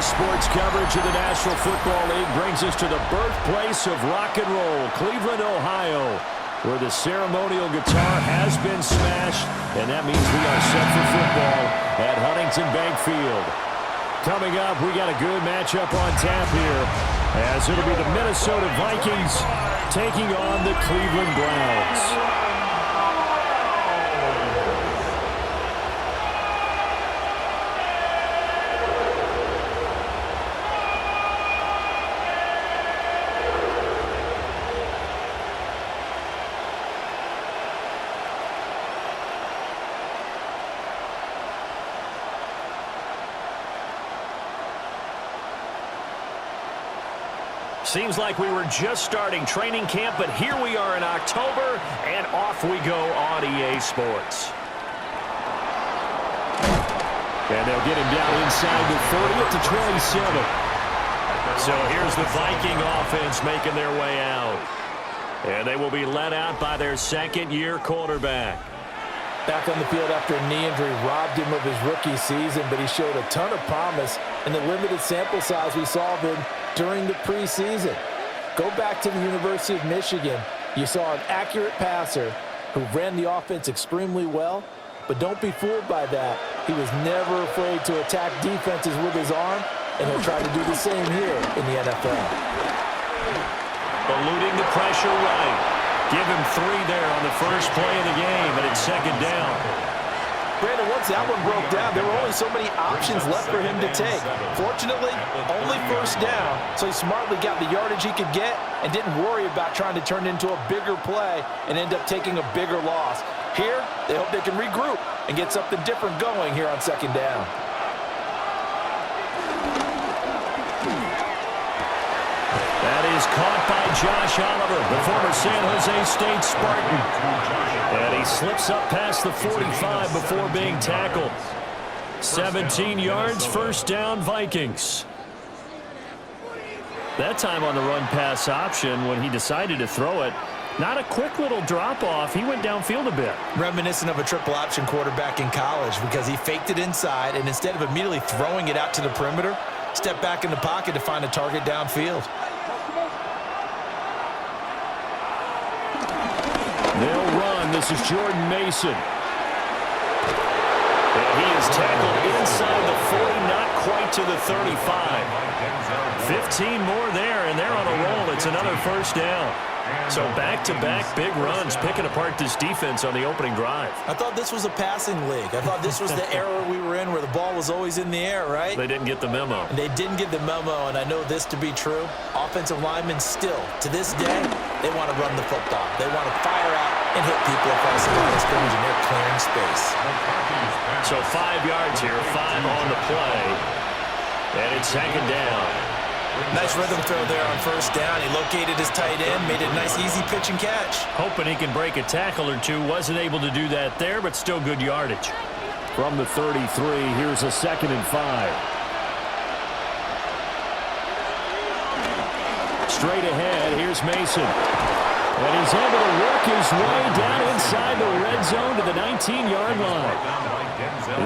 EA Sports coverage of the National Football League brings us to the birthplace of rock and roll, Cleveland, Ohio, where the ceremonial guitar has been smashed, and that means we are set for football at Huntington Bank Field. Coming up, we got a good matchup on tap here, as it'll be the Minnesota Vikings taking on the Cleveland Browns. Seems like we were just starting training camp, but here we are in October, and off we go on EA Sports. And they'll get him down inside the 30 up to 27. So here's the Viking offense making their way out. And they will be led out by their second-year quarterback. Back on the field after a knee injury robbed him of his rookie season, but he showed a ton of promise in the limited sample size we saw of him during the preseason. Go back to the University of Michigan. You saw an accurate passer who ran the offense extremely well, but don't be fooled by that. He was never afraid to attack defenses with his arm, and he'll try to do the same here in the NFL. Eluding the pressure right. Give him 3 there on the first play of the game, and it's second down. Brandon, once that one broke down, there were only so many options left for him to take. Fortunately, only first down, so he smartly got the yardage he could get and didn't worry about trying to turn it into a bigger play and end up taking a bigger loss. Here, they hope they can regroup and get something different going here on second down. That is caught by Josh Oliver, the former San Jose State Spartan. And he slips up past the 45 before being tackled. 17 yards, first down, Vikings. That time on the run-pass option when he decided to throw it. Not a quick little drop-off. He went downfield a bit. Reminiscent of a triple-option quarterback in college because he faked it inside, and instead of immediately throwing it out to the perimeter, stepped back in the pocket to find a target downfield. They'll run. This is Jordan Mason. And he is tackled inside the 40, not quite to the 35. 15 more there, and they're on a roll. It's another first down. So back-to-back big runs, picking apart this defense on the opening drive. I thought this was a passing league. I thought this was the era we were in where the ball was always in the air, right? They didn't get the memo. And they didn't get the memo, and I know this to be true. Offensive linemen still, to this day, they want to run the football. They want to fire out and hit people across the line of scrimmage, and they're clearing space. So 5 yards here, 5 on the play. And it's second down. Nice rhythm throw there on first down. He located his tight end, made it a nice easy pitch and catch. Hoping he can break a tackle or two. Wasn't able to do that there, but still good yardage. From the 33, here's a 2nd and 5. Straight ahead, here's Mason. And he's able to work his way down inside the red zone to the 19-yard line.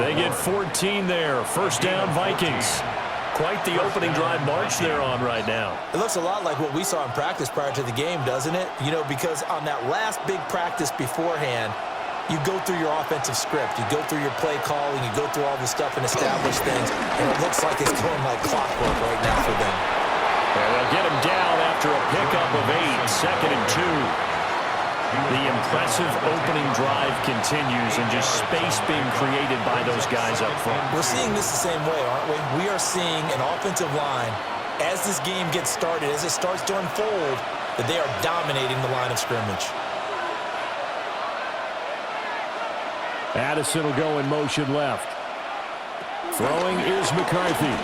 They get 14 there. First down, Vikings. Quite the opening drive march they're on right now. It looks a lot like what we saw in practice prior to the game, doesn't it? You know, because on that last big practice beforehand, you go through your offensive script. You go through your play calling. You go through all the stuff and establish things. And it looks like it's going like clockwork right now for them. And they'll get him down after a pickup of 8, 2nd and 2. The impressive opening drive continues and just space being created by those guys up front. We're seeing this the same way, aren't we? We are seeing an offensive line, as this game gets started, as it starts to unfold, that they are dominating the line of scrimmage. Addison will go in motion left. Throwing is McCarthy.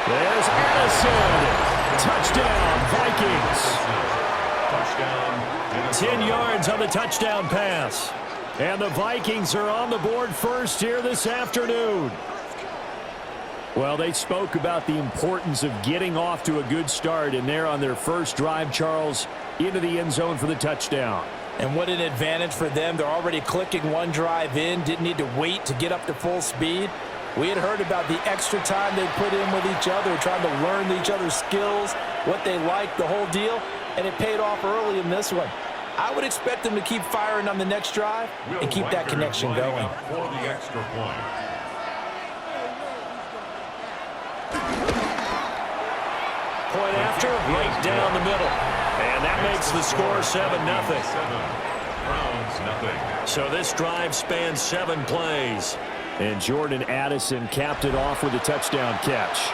There's Addison. Touchdown, Vikings. 10 yards on the touchdown pass. And the Vikings are on the board first here this afternoon. Well, they spoke about the importance of getting off to a good start, and they're on their first drive, Charles, into the end zone for the touchdown. And what an advantage for them. They're already clicking one drive in, didn't need to wait to get up to full speed. We had heard about the extra time they put in with each other, trying to learn each other's skills, what they like, the whole deal, and it paid off early in this one. I would expect them to keep firing on the next drive and keep that connection going. For the extra point. Point after, right down the middle. And that makes the score 7-0. Browns, nothing. So this drive spans 7 plays. And Jordan Addison capped it off with a touchdown catch.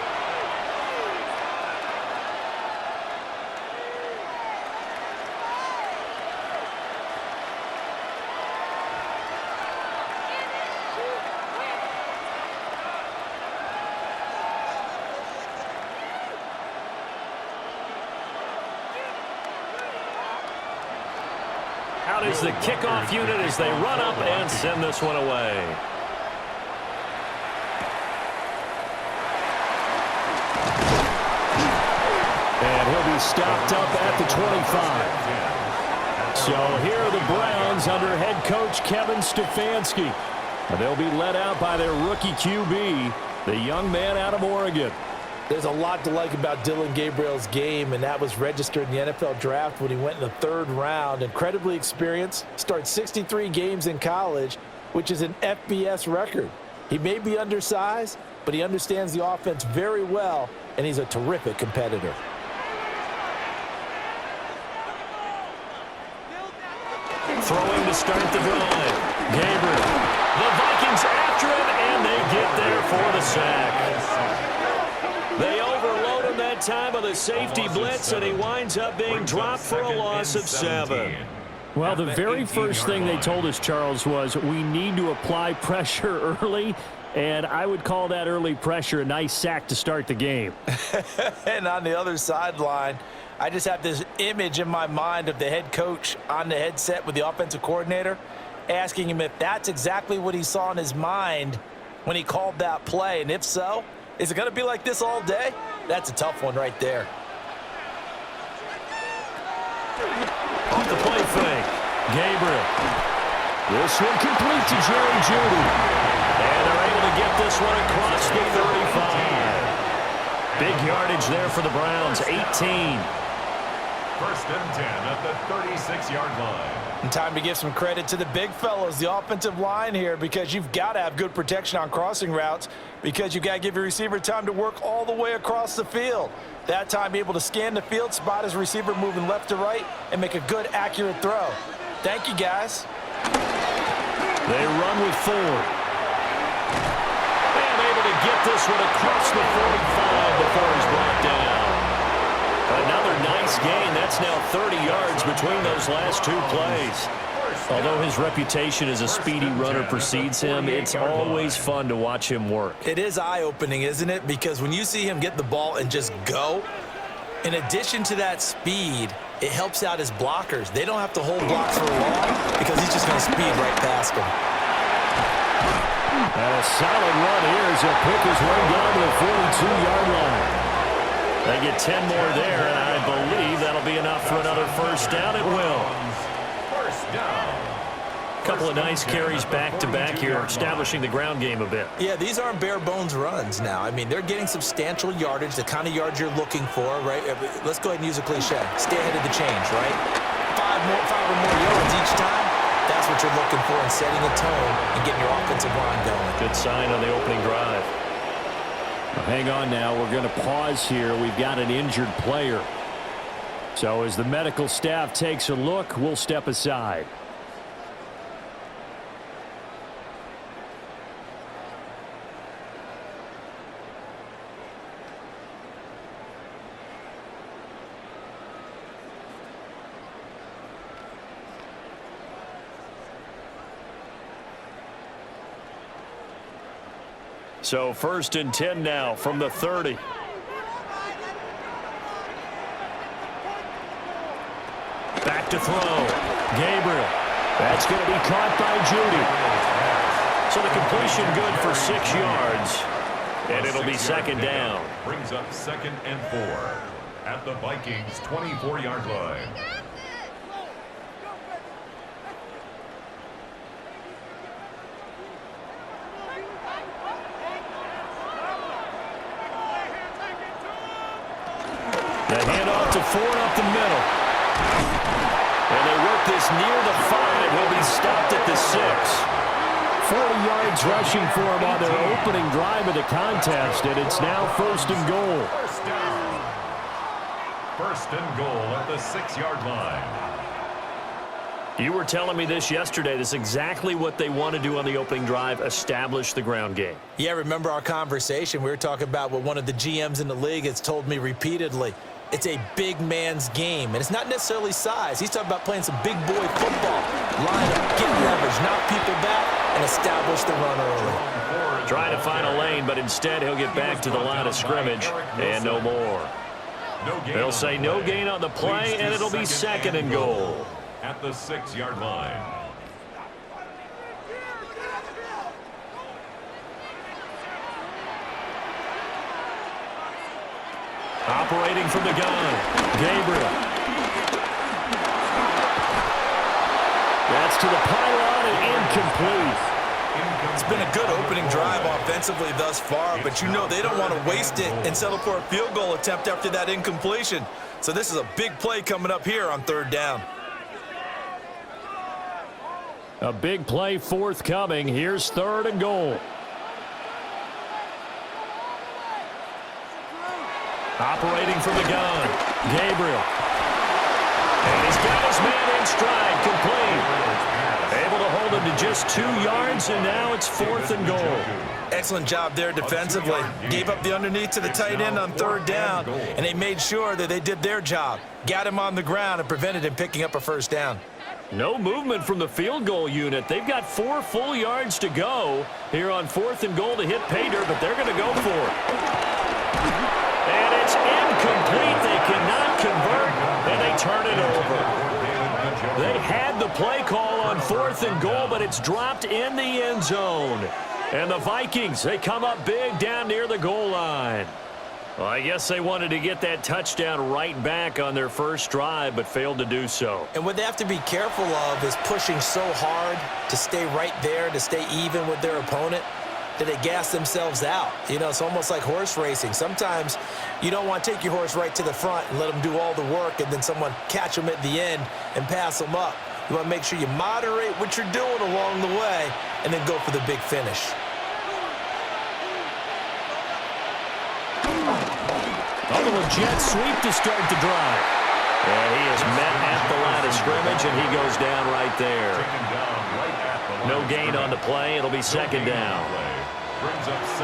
Out is the kickoff unit as they run up and send this one away. And he'll be stopped up at the 25. So here are the Browns under head coach Kevin Stefanski. They'll be led out by their rookie QB, the young man out of Oregon. There's a lot to like about Dillon Gabriel's game, and that was registered in the NFL draft when he went in the 3rd round. Incredibly experienced, started 63 games in college, which is an FBS record. He may be undersized, but he understands the offense very well, and he's a terrific competitor. Throwing to start the drive. Gabriel. The Vikings after him, and they get there for the sack. They overload him that time with a safety blitz, and he winds up being dropped for a loss of 7. Well, the very first thing they told us, Charles, was we need to apply pressure early, and I would call that early pressure a nice sack to start the game. And on the other sideline, I just have this image in my mind of the head coach on the headset with the offensive coordinator, asking him if that's exactly what he saw in his mind when he called that play, and if so, is it going to be like this all day? That's a tough one right there. Off the play fake. Gabriel. This one complete to Jerry Jeudy. And they're able to get this one across the 35. Big yardage there for the Browns, 18. 1st and 10 at the 36-yard line. And time to give some credit to the big fellas, the offensive line here, because you've got to have good protection on crossing routes, because you've got to give your receiver time to work all the way across the field. That time, be able to scan the field, spot his receiver moving left to right, and make a good, accurate throw. Thank you, guys. They run with 4. And able to get this one across the 45 before he's brought down. Another nice gain. That's now 30 yards between those last 2 plays. Although his reputation as a speedy runner precedes him, it's always fun to watch him work. It is eye-opening, isn't it? Because when you see him get the ball and just go, in addition to that speed, it helps out his blockers. They don't have to hold blocks for long because he's just going to speed right past them. And a solid run here as he'll pick his way down to the 42-yard line. They get 10 more there, and I believe that'll be enough for another first down. It will. First down. Couple of nice carries back-to-back here, establishing the ground game a bit. Yeah, these aren't bare-bones runs now. I mean, they're getting substantial yardage, the kind of yards you're looking for, right? Let's go ahead and use a cliche. Stay ahead of the change, right? 5 or more yards each time. That's what you're looking for in setting a tone and getting your offensive line going. Good sign on the opening drive. Hang on now. We're going to pause here. We've got an injured player. So as the medical staff takes a look, we'll step aside. So 1st and 10 now from the 30. Back to throw. Gabriel. That's going to be caught by Jeudy. So the completion good for 6 yards. And it'll be 2nd down. Brings up 2nd and 4 at the Vikings 24-yard line. The handoff to Ford up the middle. And they work this near the 5. He'll be stopped at the 6. 40 yards rushing for him on their opening drive of the contest, and it's now 1st and goal. First down. 1st and goal at the 6-yard line. You were telling me this yesterday. This is exactly what they want to do on the opening drive, establish the ground game. Yeah, remember our conversation? We were talking about what one of the GMs in the league has told me repeatedly. It's a big man's game, and it's not necessarily size. He's talking about playing some big boy football. Line up, get leverage, knock people back, and establish the run early. Trying to find a lane, but instead he'll get back to the line of scrimmage and no more. They'll say no gain on the play, and it'll be 2nd and goal. At the 6-yard line. Operating from the gun, Gabriel. That's to the pylon and incomplete. It's been a good opening drive offensively thus far, but you know they don't want to waste it and settle for a field goal attempt after that incompletion. So this is a big play coming up here on 3rd down. A big play forthcoming. Here's 3rd and goal. Operating from the gun, Gabriel. And he's got his man in stride, complete. Able to hold him to just 2 yards, and now it's 4th and goal. Excellent job there defensively. Gave up the underneath to the tight end on 3rd down, and they made sure that they did their job. Got him on the ground and prevented him picking up a 1st down. No movement from the field goal unit. They've got 4 full yards to go here on 4th and goal to hit pay dirt, but they're going to go for it. And it's incomplete. They cannot convert, and they turn it over. They had the play call on 4th and goal, but it's dropped in the end zone. And the Vikings, they come up big down near the goal line. Well, I guess they wanted to get that touchdown right back on their first drive, but failed to do so. And what they have to be careful of is pushing so hard to stay right there, to stay even with their opponent, that they gas themselves out. You know, it's almost like horse racing. Sometimes you don't want to take your horse right to the front and let them do all the work, and then someone catch them at the end and pass them up. You want to make sure you moderate what you're doing along the way and then go for the big finish. A little jet sweep to start the drive. And he is met at the line of scrimmage, and he goes down right there. No gain on the play. It'll be 2nd down.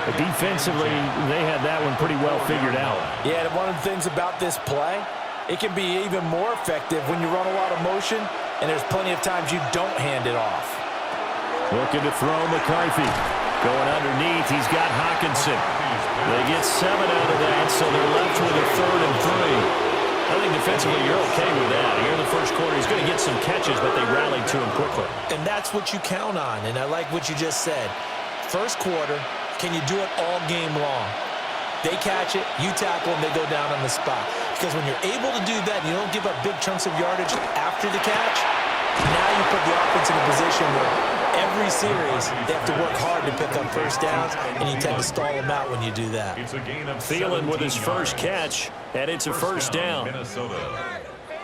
But defensively, they had that one pretty well figured out. Yeah, and one of the things about this play, it can be even more effective when you run a lot of motion, and there's plenty of times you don't hand it off. Looking to throw McCarthy. Going underneath, he's got Hawkinson. They get 7 out of that, so they're left with a 3rd and 3. I think defensively you're okay with that. Here in the first quarter, he's going to get some catches, but they rallied to him quickly. And that's what you count on, and I like what you just said. First quarter, can you do it all game long? They catch it, you tackle them, they go down on the spot. Because when you're able to do that, you don't give up big chunks of yardage after the catch, now you put the offense in a position where every series, they have to work hard to pick up 1st downs, and you tend to stall them out when you do that. Thielen with his first catch, and it's a 1st down.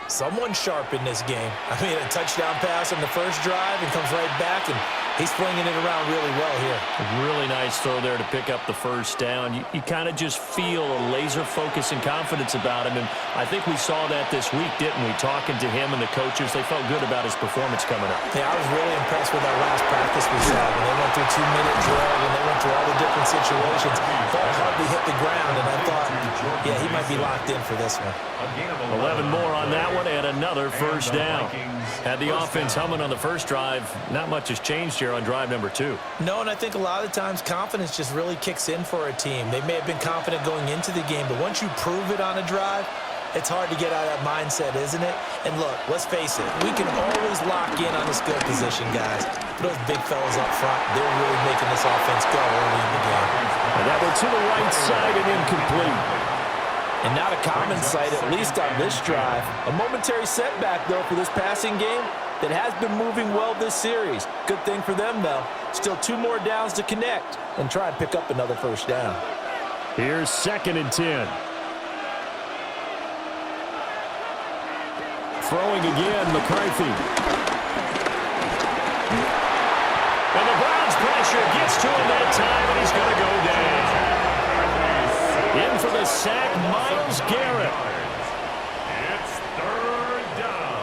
Someone sharp in this game. I mean, a touchdown pass on the first drive and comes right back, and he's flinging it around really well here. A really nice throw there to pick up the 1st down. You kind of just feel a laser focus and confidence about him, and I think we saw that this week, didn't we? Talking to him and the coaches, they felt good about his performance coming up. Yeah, I was really impressed with our last practice we saw when they went through 2-minute drill, when they went through all the different situations. Ball hardly hit the ground, and I thought, yeah, he might be locked in for this one. 11 more on that one, and another 1st down. Had the offense humming on the first drive. Not much has changed here on drive number 2. No, and I think a lot of times confidence just really kicks in for a team. They may have been confident going into the game, but once you prove it on a drive, it's hard to get out of that mindset, isn't it? And look, let's face it, we can always lock in on the skill position, guys. But those big fellas up front, they're really making this offense go early in the game. And that one to the right side and incomplete. And not a common sight, at least on this drive. A momentary setback, though, for this passing game that has been moving well this series. Good thing for them, though. Still 2 more downs to connect and try and pick up another 1st down. Here's 2nd and 10. Throwing again, McCarthy. And the Browns' pressure gets to him that time, and he's going to go down. In for the sack, Myles Garrett. It's third down.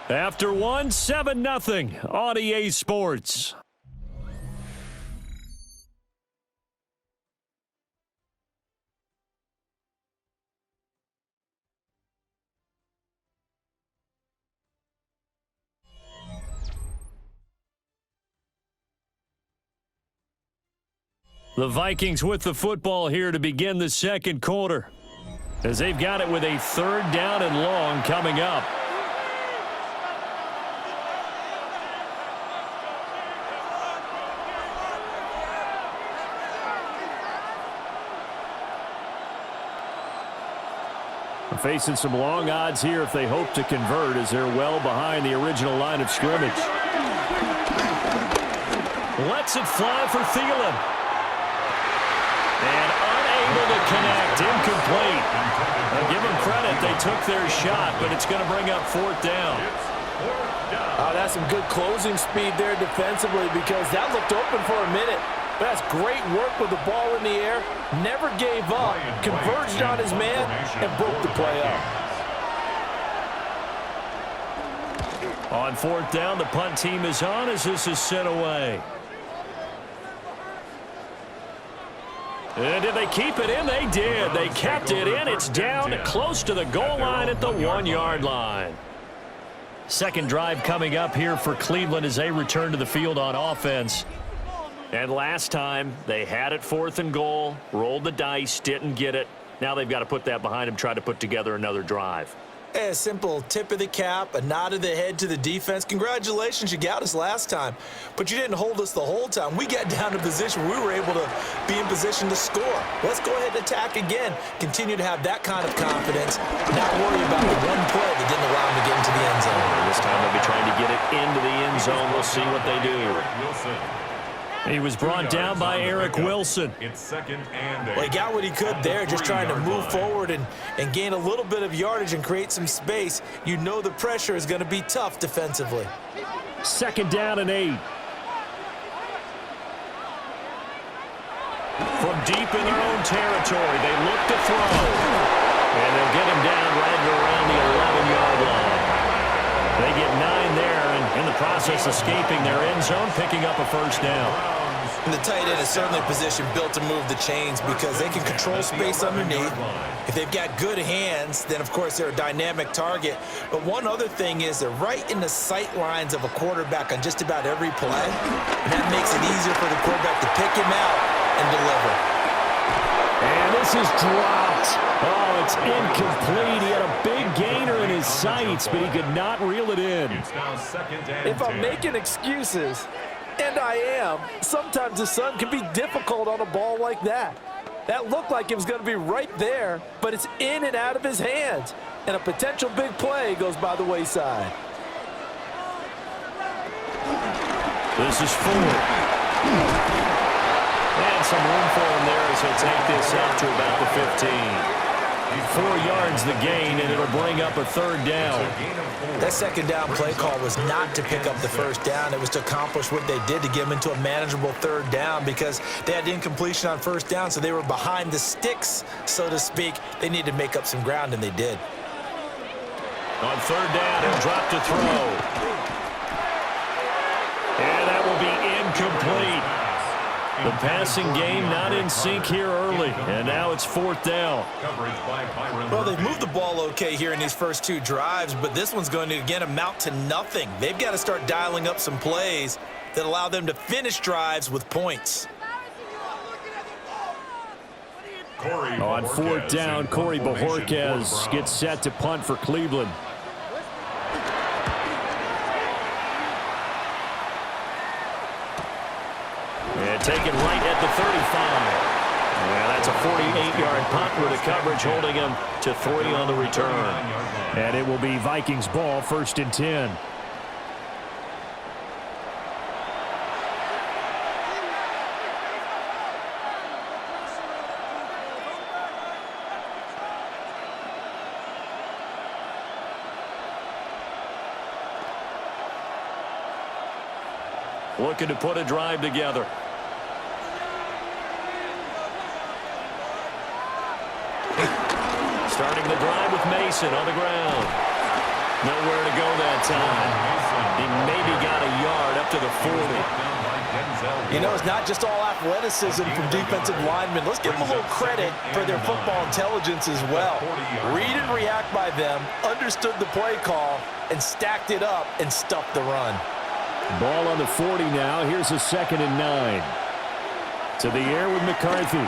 After one, 7-0 on EA Sports. The Vikings with the football here to begin the second quarter, as they've got it with a third down and long coming up. Facing some long odds here if they hope to convert, as they're well behind the original line of scrimmage. Lets it fly for Thielen. And unable to connect, incomplete. Now give them credit, they took their shot, but it's going to bring up fourth down. That's some good closing speed there defensively, because that looked open for a minute. That's great work with the ball in the air. Never gave up, converged on his man, and broke the play up. On fourth down, the punt team is on as this is sent away. And did they keep it in? They did. They kept it in. It's down close to the goal line at the 1-yard line. Second drive coming up here for Cleveland as they return to the field on offense. And last time, they had it 4th and goal, rolled the dice, didn't get it. Now they've got to put that behind them, try to put together another drive. A simple tip of the cap, a nod of the head to the defense. Congratulations, you got us last time. But you didn't hold us the whole time. We got down to position. We were able to be in position to score. Let's go ahead and attack again. Continue to have that kind of confidence. Not worry about the one play that didn't allow them to get into the end zone. This time they'll be trying to get it into the end zone. We'll see what they do. He was brought down by Eric Wilson. It's second and 8. Well, he got what he could there, just trying to move forward and gain a little bit of yardage and create some space. You know the pressure is going to be tough defensively. Second down and 8. From deep in their own territory, they look to throw. And they'll get him down right around the 11-yard line. They get 9 there, and in the process escaping their end zone, picking up a first down. And the tight end is certainly a position built to move the chains because they can control space underneath. If they've got good hands, then, of course, they're a dynamic target. But one other thing is they're right in the sight lines of a quarterback on just about every play. And that makes it easier for the quarterback to pick him out and deliver. And this is dropped. Oh, it's incomplete. He had a big gainer in his sights, but he could not reel it in. It's now second and If I'm 10. making excuses, and I am, sometimes the sun can be difficult on a ball like that. That looked like it was going to be right there, but it's in and out of his hands. And a potential big play goes by the wayside. This is fourth. And some room for him there as he'll take this out to about the 15. 4 yards the gain, and it'll bring up a third down. That second down play call was not to pick up the first down. It was to accomplish what they did to get them into a manageable third down because they had incompletion on first down, so they were behind the sticks, so to speak. They needed to make up some ground, and they did. On third down, he'll drop to throw. And that will be incomplete. The passing game not in sync here early, and now it's fourth down. Well, they've moved the ball okay here in these first 2 drives, but this one's going to, again, amount to nothing. They've got to start dialing up some plays that allow them to finish drives with points. On fourth down, Corey Bojorquez gets set to punt for Cleveland. And taken right at the 35. And that's a 48-yard punt with the coverage holding him to 3 on the return. And it will be Vikings ball, 1st and 10. looking to put a drive together. Starting the drive with Mason on the ground. Nowhere to go that time. He maybe got a yard up to the 40. You know, it's not just all athleticism from defensive linemen. Let's give them a little credit for their football intelligence as well. Read and react by them, understood the play call, and stacked it up and stuffed the run. Ball on the 40 now. Here's a 2nd and 9. To the air with McCarthy.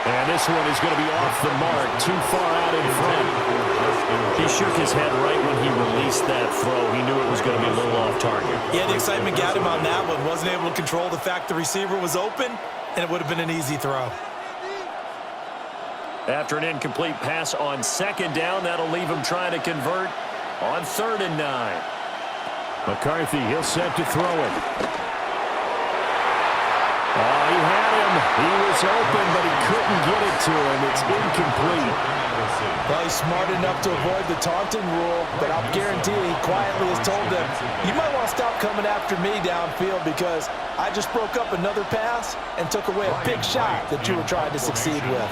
And this one is going to be off the mark, too far out in front. He shook his head right when he released that throw. He knew it was going to be a little off target. Yeah, the excitement got him on that one. Wasn't able to control the fact the receiver was open, and it would have been an easy throw. After an incomplete pass on 2nd down, that'll leave him trying to convert on 3rd and 9. McCarthy, he'll set to throw it. Oh, he had him. He was open, but he couldn't get it to him. It's incomplete. Well, he's smart enough to avoid the taunting rule, but I'll guarantee he quietly has told them, you might want to stop coming after me downfield because I just broke up another pass and took away a big shot that you were trying to succeed with.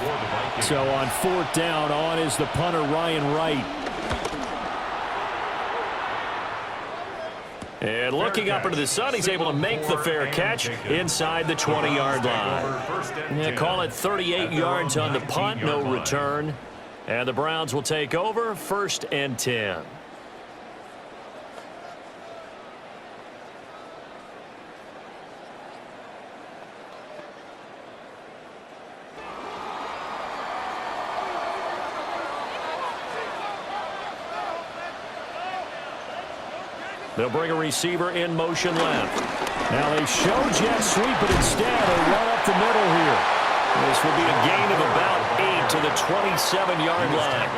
So on 4th down, on is the punter, Ryan Wright. And looking up into the sun, he's able to make the fair catch inside the 20-yard line. Yeah, call it 38 yards on the punt, no return. And the Browns will take over, 1st and 10. They'll bring a receiver in motion left. Now they show jet sweep, but instead they run up the middle here. This will be a gain of about 8 to the 27-yard line.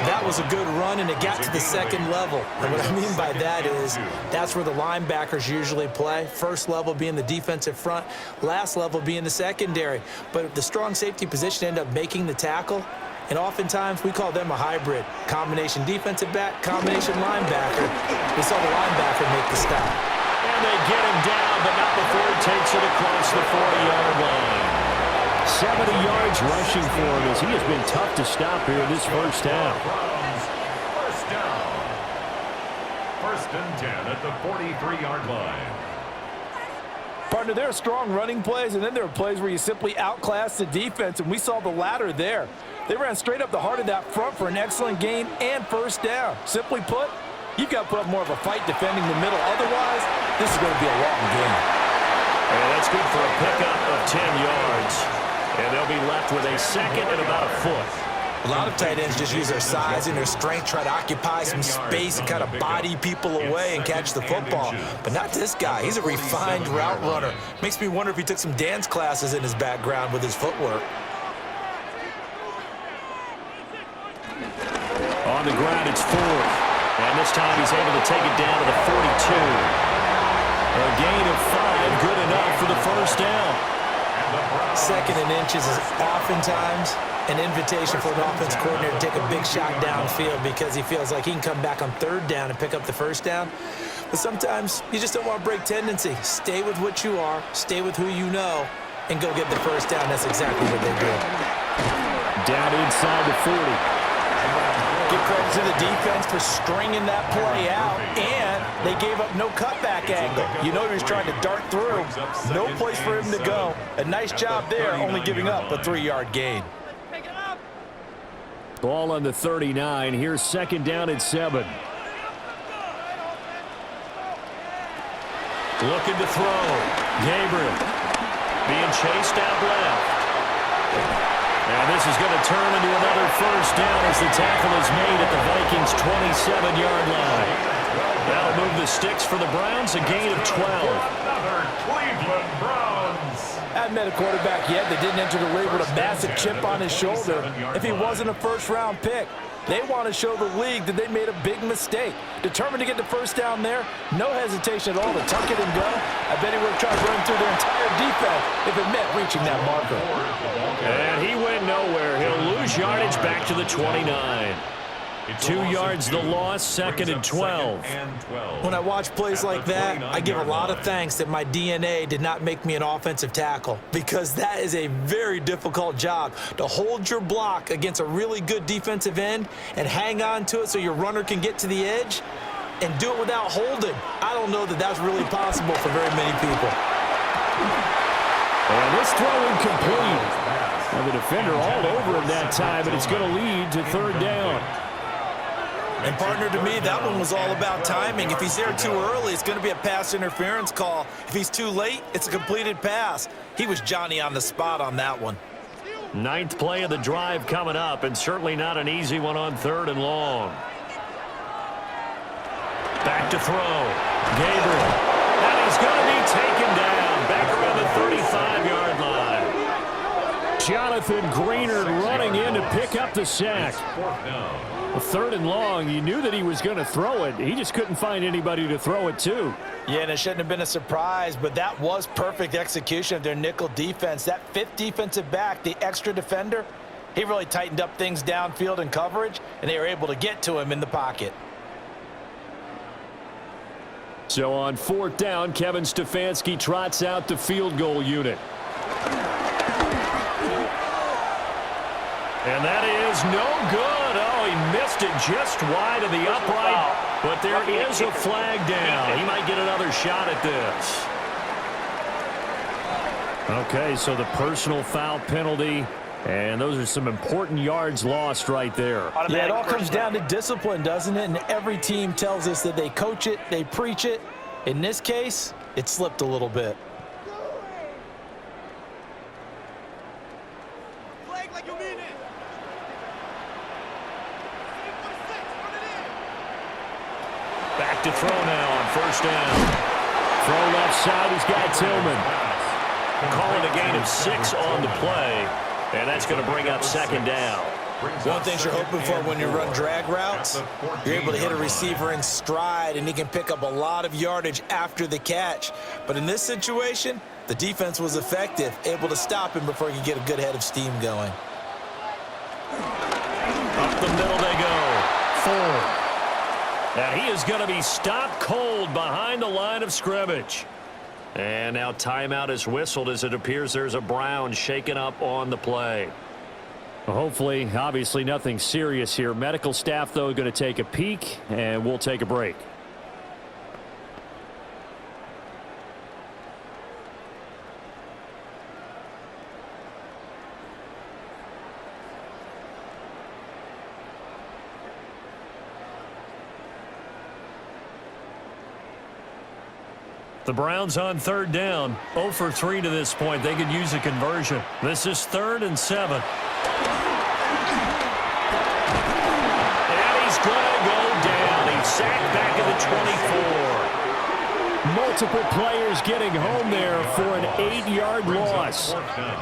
That was a good run, and it got to the 2nd level. And what I mean by that is that's where the linebackers usually play. First level being the defensive front, last level being the secondary. But the strong safety position ended up making the tackle. And oftentimes, we call them a hybrid. Combination defensive back, combination linebacker. We saw the linebacker make the stop. And they get him down, but not before he takes it across the 40-yard line. 70 yards rushing for him as he has been tough to stop here in this first half. First down. 1st and 10 at the 43-yard line. Partner, there are strong running plays, and then there are plays where you simply outclass the defense, and we saw the latter there. They ran straight up the heart of that front for an excellent gain and 1st down. Simply put, you've got to put up more of a fight defending the middle. Otherwise, this is going to be a long game. And that's good for a pickup of 10 yards. And they'll be left with a 2nd and about a foot. A lot of tight ends just use their size and their strength, try to occupy some space and kind of body people away and catch the football. But not this guy. He's a refined route runner. Makes me wonder if he took some dance classes in his background with his footwork. On the ground, it's 4th. And this time he's able to take it down to the 42. A gain of 5, good enough for the 1st down. 2nd and inches is oftentimes an invitation for an offense coordinator to take a big shot downfield because he feels like he can come back on 3rd down and pick up the 1st down. But sometimes you just don't want to break tendency. Stay with what you are, stay with who you know, and go get the 1st down. That's exactly what they did. Down inside the 40. Give credit to the defense for stringing that play out, and they gave up no cutback angle. You know he was trying to dart through. No place for him to go. A nice job there, only giving up a 3-yard gain. Ball on the 39. Here's 2nd down and 7. Looking to throw. Gabriel being chased out left. And this is going to turn into another 1st down as the tackle is made at the Vikings' 27-yard line. That'll move the sticks for the Browns, a gain of 12. Another Cleveland Browns. Hadn't met a quarterback yet that didn't enter the league with a massive chip on his shoulder if he wasn't a 1st-round pick. They want to show the league that they made a big mistake. Determined to get the 1st down there, no hesitation at all to tuck it and go. I bet he would have tried to run through their entire defense if it meant reaching that marker. And he went nowhere. He'll lose yardage back to the 29. 2 yards the loss, 2nd and 12. When I watch plays like that, I give a lot of thanks that my DNA did not make me an offensive tackle, because that is a very difficult job, to hold your block against a really good defensive end and hang on to it so your runner can get to the edge and do it without holding. I don't know that that's really possible for very many people. And this throw incomplete. Now the defender all over him that time, but it's going to lead to 3rd down. And partner, to me, that one was all about timing. If he's there too early, it's going to be a pass interference call. If he's too late, it's a completed pass. He was Johnny on the spot on that one. 9th play of the drive coming up, and certainly not an easy one on 3rd and long. Back to throw. Gabriel. And he's going to be taken down back around the 35-yard line. Jonathan Greenard running in to pick up the sack. 3rd and long, you knew that he was going to throw it. He just couldn't find anybody to throw it to. Yeah, and it shouldn't have been a surprise, but that was perfect execution of their nickel defense. That 5th defensive back, the extra defender, he really tightened up things downfield in coverage, and they were able to get to him in the pocket. So on 4th down, Kevin Stefanski trots out the field goal unit. And that is no good. Oh, he missed it just wide of the upright. But there is a flag down. He might get another shot at this. Okay, so the personal foul penalty. And those are some important yards lost right there. Yeah, it all comes down to discipline, doesn't it? And every team tells us that they coach it, they preach it. In this case, it slipped a little bit. Back to throw now on 1st down. Throw left side, he's got Tillman. Calling a gain of 6 on the play. And that's going to bring up 2nd down. One of the things you're hoping for when you run drag routes, you're able to hit a receiver in stride, and he can pick up a lot of yardage after the catch. But in this situation, the defense was effective, able to stop him before he could get a good head of steam going. Up the middle they go. 4. And he is going to be stopped cold behind the line of scrimmage. And now timeout is whistled as it appears there's a Brown shaken up on the play. Well, hopefully, obviously nothing serious here. Medical staff, though, going to take a peek, and we'll take a break. The Browns on 3rd down. 0 for 3 to this point. They could use a conversion. This is 3rd and 7. And he's going to go down. He's sacked back at the 24. Multiple players getting home there for an 8-yard loss.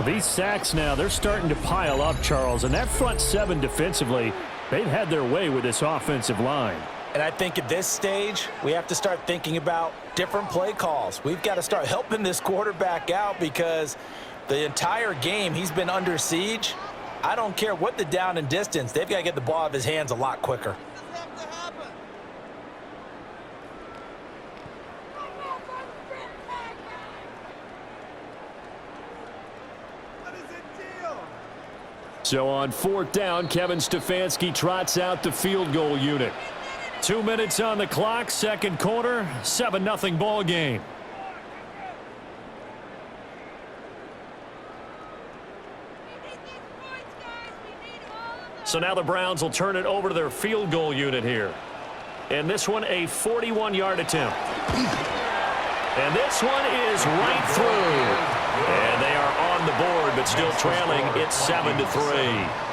These sacks now, they're starting to pile up, Charles. And that front 7 defensively, they've had their way with this offensive line. And I think at this stage, we have to start thinking about different play calls. We've got to start helping this quarterback out, because the entire game he's been under siege. I don't care what the down and distance. They've got to get the ball out of his hands a lot quicker. So on 4th down, Kevin Stefanski trots out the field goal unit. 2 minutes on the clock, 2nd quarter, 7-0 ball game. So now the Browns will turn it over to their field goal unit here. And this one, a 41-yard attempt. And this one is right through. And they are on the board, but still trailing. It's 7-3.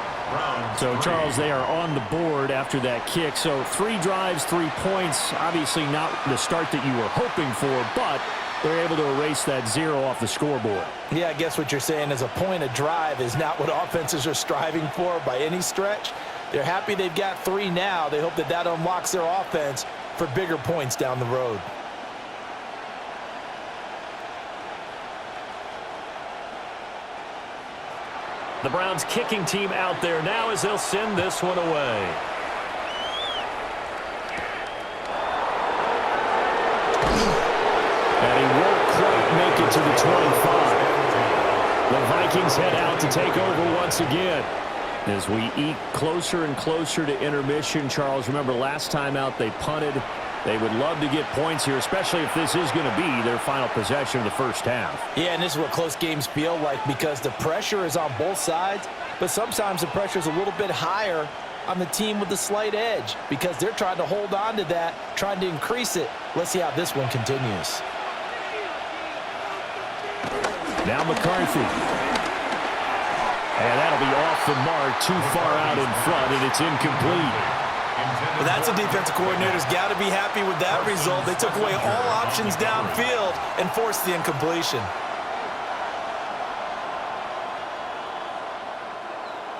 So, Charles, they are on the board after that kick. So 3 drives, 3 points. Obviously not the start that you were hoping for, but they're able to erase that 0 off the scoreboard. Yeah, I guess what you're saying is a point a drive is not what offenses are striving for by any stretch. They're happy they've got 3 now. They hope that that unlocks their offense for bigger points down the road. The Browns kicking team out there now as they'll send this one away. to the 25. The Vikings head out to take over once again. As we eke closer and closer to intermission, Charles, remember last time out they punted. They would love to get points here, especially if this is going to be their final possession of the first half. Yeah, and this is what close games feel like because the pressure is on both sides, but sometimes the pressure is a little bit higher on the team with the slight edge because they're trying to hold on to that, trying to increase it. Let's see how this one continues. Now McCarthy. And that'll be off the mark, too far out in front, and it's incomplete. Well, that's a defensive coordinator's got to be happy with that result. They took away all options downfield and forced the incompletion.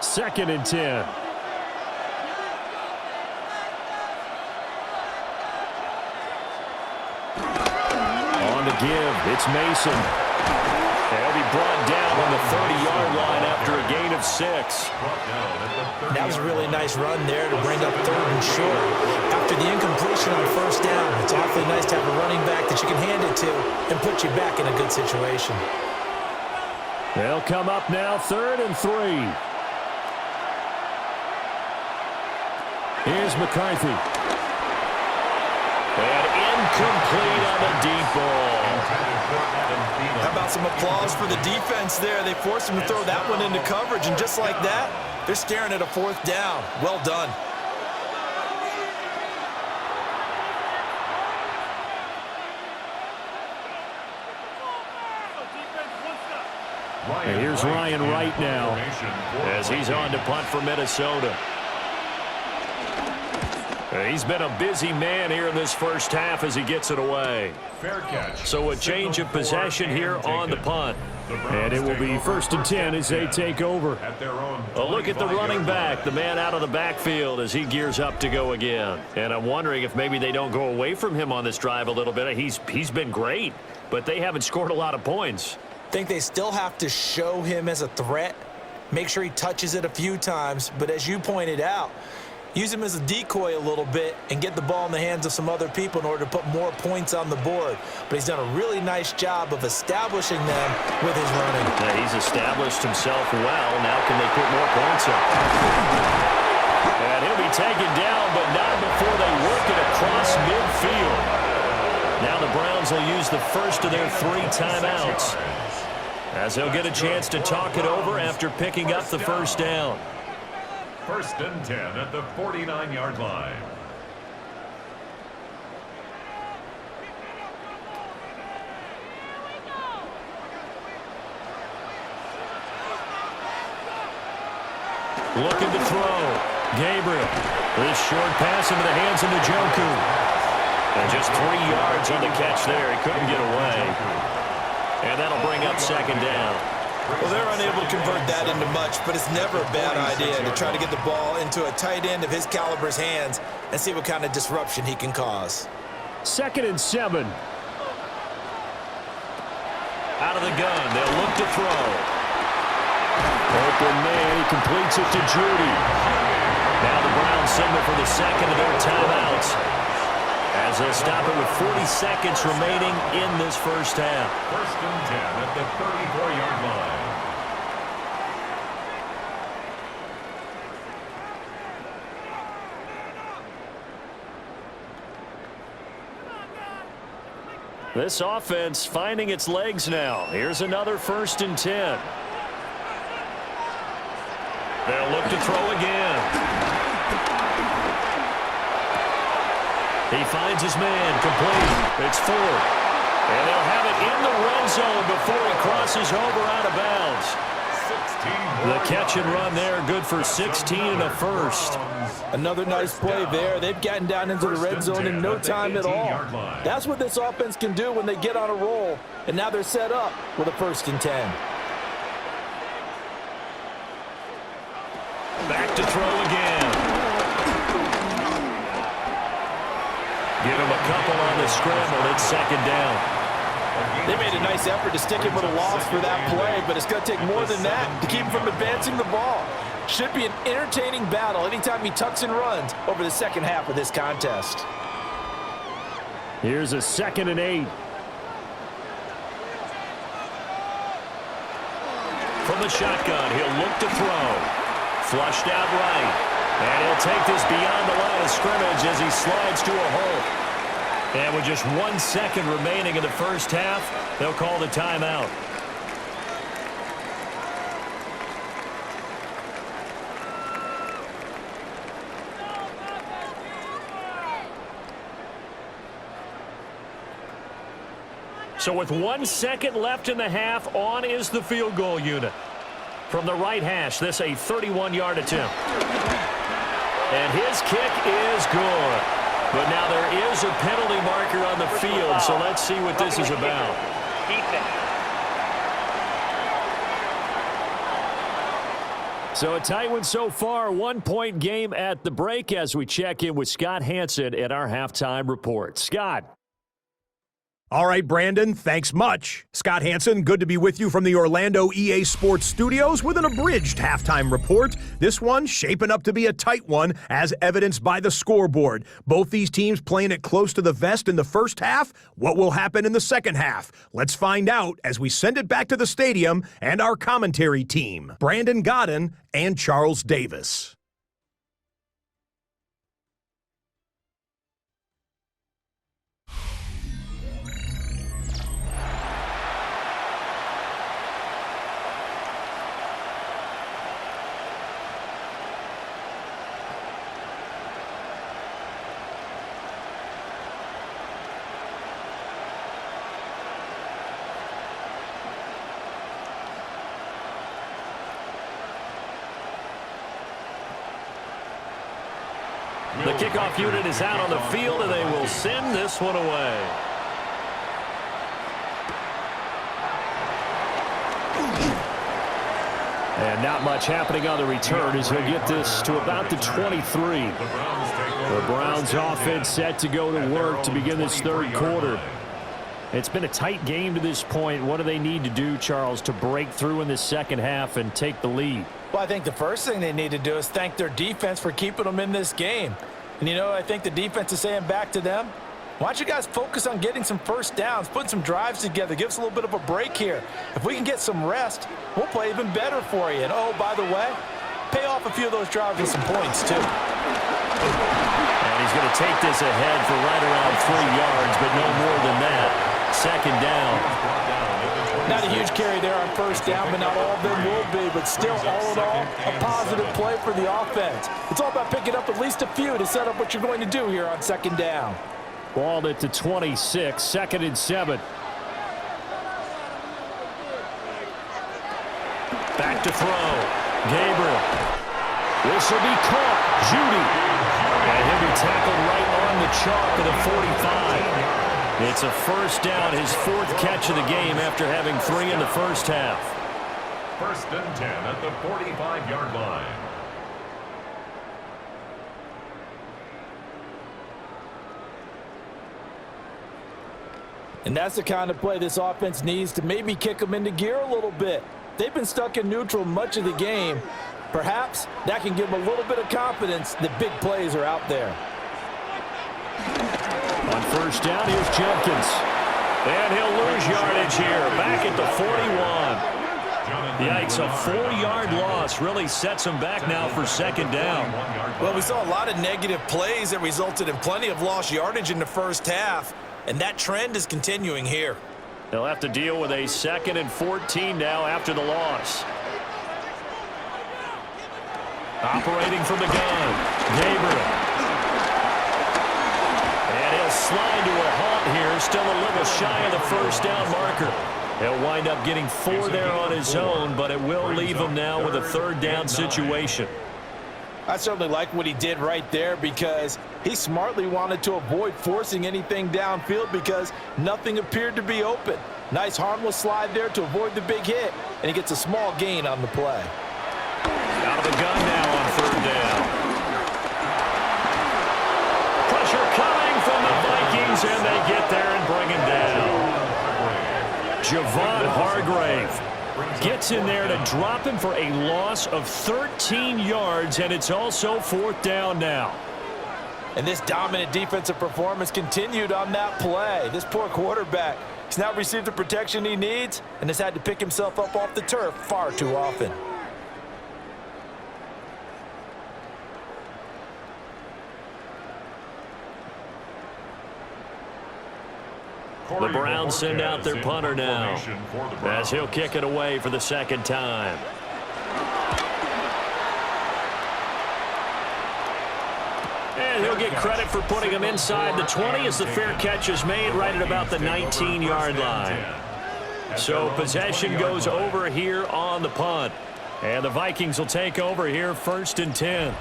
Second and 10. On the give, it's Mason. They'll be brought down on the 30-yard line after a gain of 6. That was a really nice run there to bring up third and short. After the incompletion on first down, it's awfully nice to have a running back that you can hand it to and put you back in a good situation. They'll come up now, 3rd and 3. Here's McCarthy. And incomplete on the deep ball. How about some applause for the defense there? They forced him to throw that one into coverage, and just like that, they're staring at a 4th down. Well done. And here's Ryan Wright now as he's on to punt for Minnesota. He's been a busy man here in this first half as he gets it away. Fair catch. So a change of possession here on the punt. And it will be 1st and 10 as they take over. A look at the running back, the man out of the backfield as he gears up to go again. And I'm wondering if maybe they don't go away from him on this drive a little bit. He's been great, but they haven't scored a lot of points. I think they still have to show him as a threat, make sure he touches it a few times, but as you pointed out, use him as a decoy a little bit and get the ball in the hands of some other people in order to put more points on the board. But he's done a really nice job of establishing them with his running. Yeah, he's established himself well. Now can they put more points up? And he'll be taken down, but not before they work it across midfield. Now the Browns will use the first of their 3 timeouts as they'll get a chance to talk it over after picking up the first down. 1st and 10 at the 49-yard line. Looking to throw. Gabriel. This short pass into the hands of Njoku. And just 3 yards on the catch there. He couldn't get away. And that'll bring up 2nd down. Well, they're unable to convert that into much, but it's never a bad idea to try to get the ball into a tight end of his caliber's hands and see what kind of disruption he can cause. 2nd and 7. Out of the gun, they'll look to throw. Open man, he completes it to Judy. Now the Browns signal for the 2nd of their timeouts as they'll stop it with 40 seconds remaining in this first half. 1st and 10 at the 34-yard line. This offense finding its legs now. Here's another 1st and 10. They'll look to throw again. He finds his man, complete. It's 4. And they'll have it in the red zone before he crosses over out of bounds. The catch and run there, good for 16 and a first. Another nice play there. They've gotten down into the red zone in no time at all. That's what this offense can do when they get on a roll. And now they're set up with a 1st and 10. Back to throw again. Give him a couple on the scramble. It's 2nd down. They made a nice effort to stick him with a loss for that play, but it's going to take more than that to keep him from advancing the ball. Should be an entertaining battle anytime he tucks and runs over the second half of this contest. Here's a 2nd and 8. the shotgun. He'll look to throw. Flushed out right. And he'll take this beyond the line of scrimmage as he slides to a hole. And with just 1 second remaining in the first half, they'll call the timeout. So with 1 second left in the half, on is the field goal unit. From the right hash, this a 31-yard attempt. And his kick is good. But now there is a penalty marker on the field, so let's see what this is about. So a tight one so far, 1-point game at the break as we check in with Scott Hanson at our halftime report. Scott. All right, Brandon, thanks much. Scott Hanson, good to be with you from the Orlando EA Sports Studios with an abridged halftime report. This one shaping up to be a tight one, as evidenced by the scoreboard. Both these teams playing it close to the vest in the first half. What will happen in the second half? Let's find out as we send it back to the stadium and our commentary team, Brandon Godden and Charles Davis. The kickoff unit is out on the field, and they will send this one away. And not much happening on the return as he'll get this to about the 23. The Browns offense set to go to work to begin this third quarter. It's been a tight game to this point. What do they need to do, Charles, to break through in the second half and take the lead? Well, I think the first thing they need to do is thank their defense for keeping them in this game. And, you know, I think the defense is saying back to them, why don't you guys focus on getting some first downs, putting some drives together, give us a little bit of a break here. If we can get some rest, we'll play even better for you. And, oh, by the way, pay off a few of those drives with some points, too. And he's going to take this ahead for right around 3 yards, but no more than that. Second down. Not a huge carry there on first down, but not all of them will be. But still, all in all, a positive play for the offense. It's all about picking up at least a few to set up what you're going to do here on second down. Ball at the 26, 2nd and 7. Back to throw. Gabriel. This will be caught. Judy. And he'll be tackled right on the chalk at the 45. It's a first down, his 4th catch of the game after having 3 in the first half. 1st and 10 at the 45-yard line. And that's the kind of play this offense needs to maybe kick them into gear a little bit. They've been stuck in neutral much of the game. Perhaps that can give them a little bit of confidence that big plays are out there. On first down, here's Jenkins. And he'll lose yardage here. Back at the 41. Yikes, a 4-yard loss really sets him back now for second down. Well, we saw a lot of negative plays that resulted in plenty of lost yardage in the first half. And that trend is continuing here. They'll have to deal with a 2nd and 14 now after the loss. Operating from the gun, Gabriel. Slide to a halt here, still a little shy of the first down marker. He'll wind up getting 4 there on his own, but it will leave him now with a 3rd down situation. I certainly like what he did right there because he smartly wanted to avoid forcing anything downfield because nothing appeared to be open. Nice harmless slide there to avoid the big hit, and he gets a small gain on the play. Out of the gun now on 3rd down. Pressure coming from the Vikings, and they get there and bring him down. Javon Hargrave gets in there to drop him for a loss of 13 yards, and it's also 4th down now. And this dominant defensive performance continued on that play. This poor quarterback He's not received the protection he needs and has had to pick himself up off the turf far too often. The Browns send out their punter now as he'll kick it away for the second time. And he'll get credit for putting him inside the 20 as the fair catch is made right at about the 19-yard line. So possession goes over here on the punt. And the Vikings will take over here 1st and 10.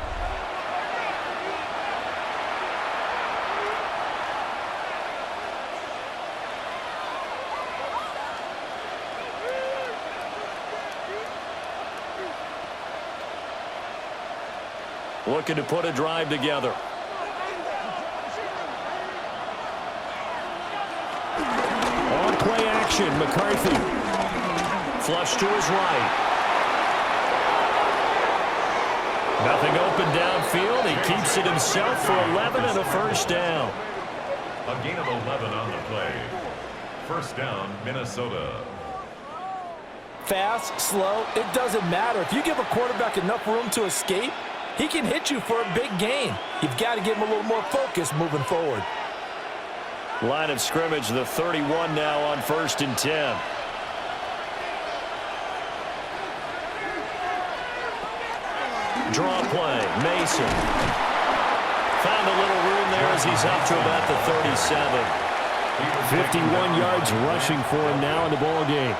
Looking to put a drive together. On play action, McCarthy. Flush to his right. Nothing open downfield. He keeps it himself for 11 and a first down. A gain of 11 on the play. First down, Minnesota. Fast, slow, it doesn't matter. If you give a quarterback enough room to escape, he can hit you for a big gain. You've got to give him a little more focus moving forward. Line of scrimmage, the 31 now on 1st and 10. Draw play, Mason. Found a little room there as he's up to about the 37. 51 yards rushing for him now in the ball game.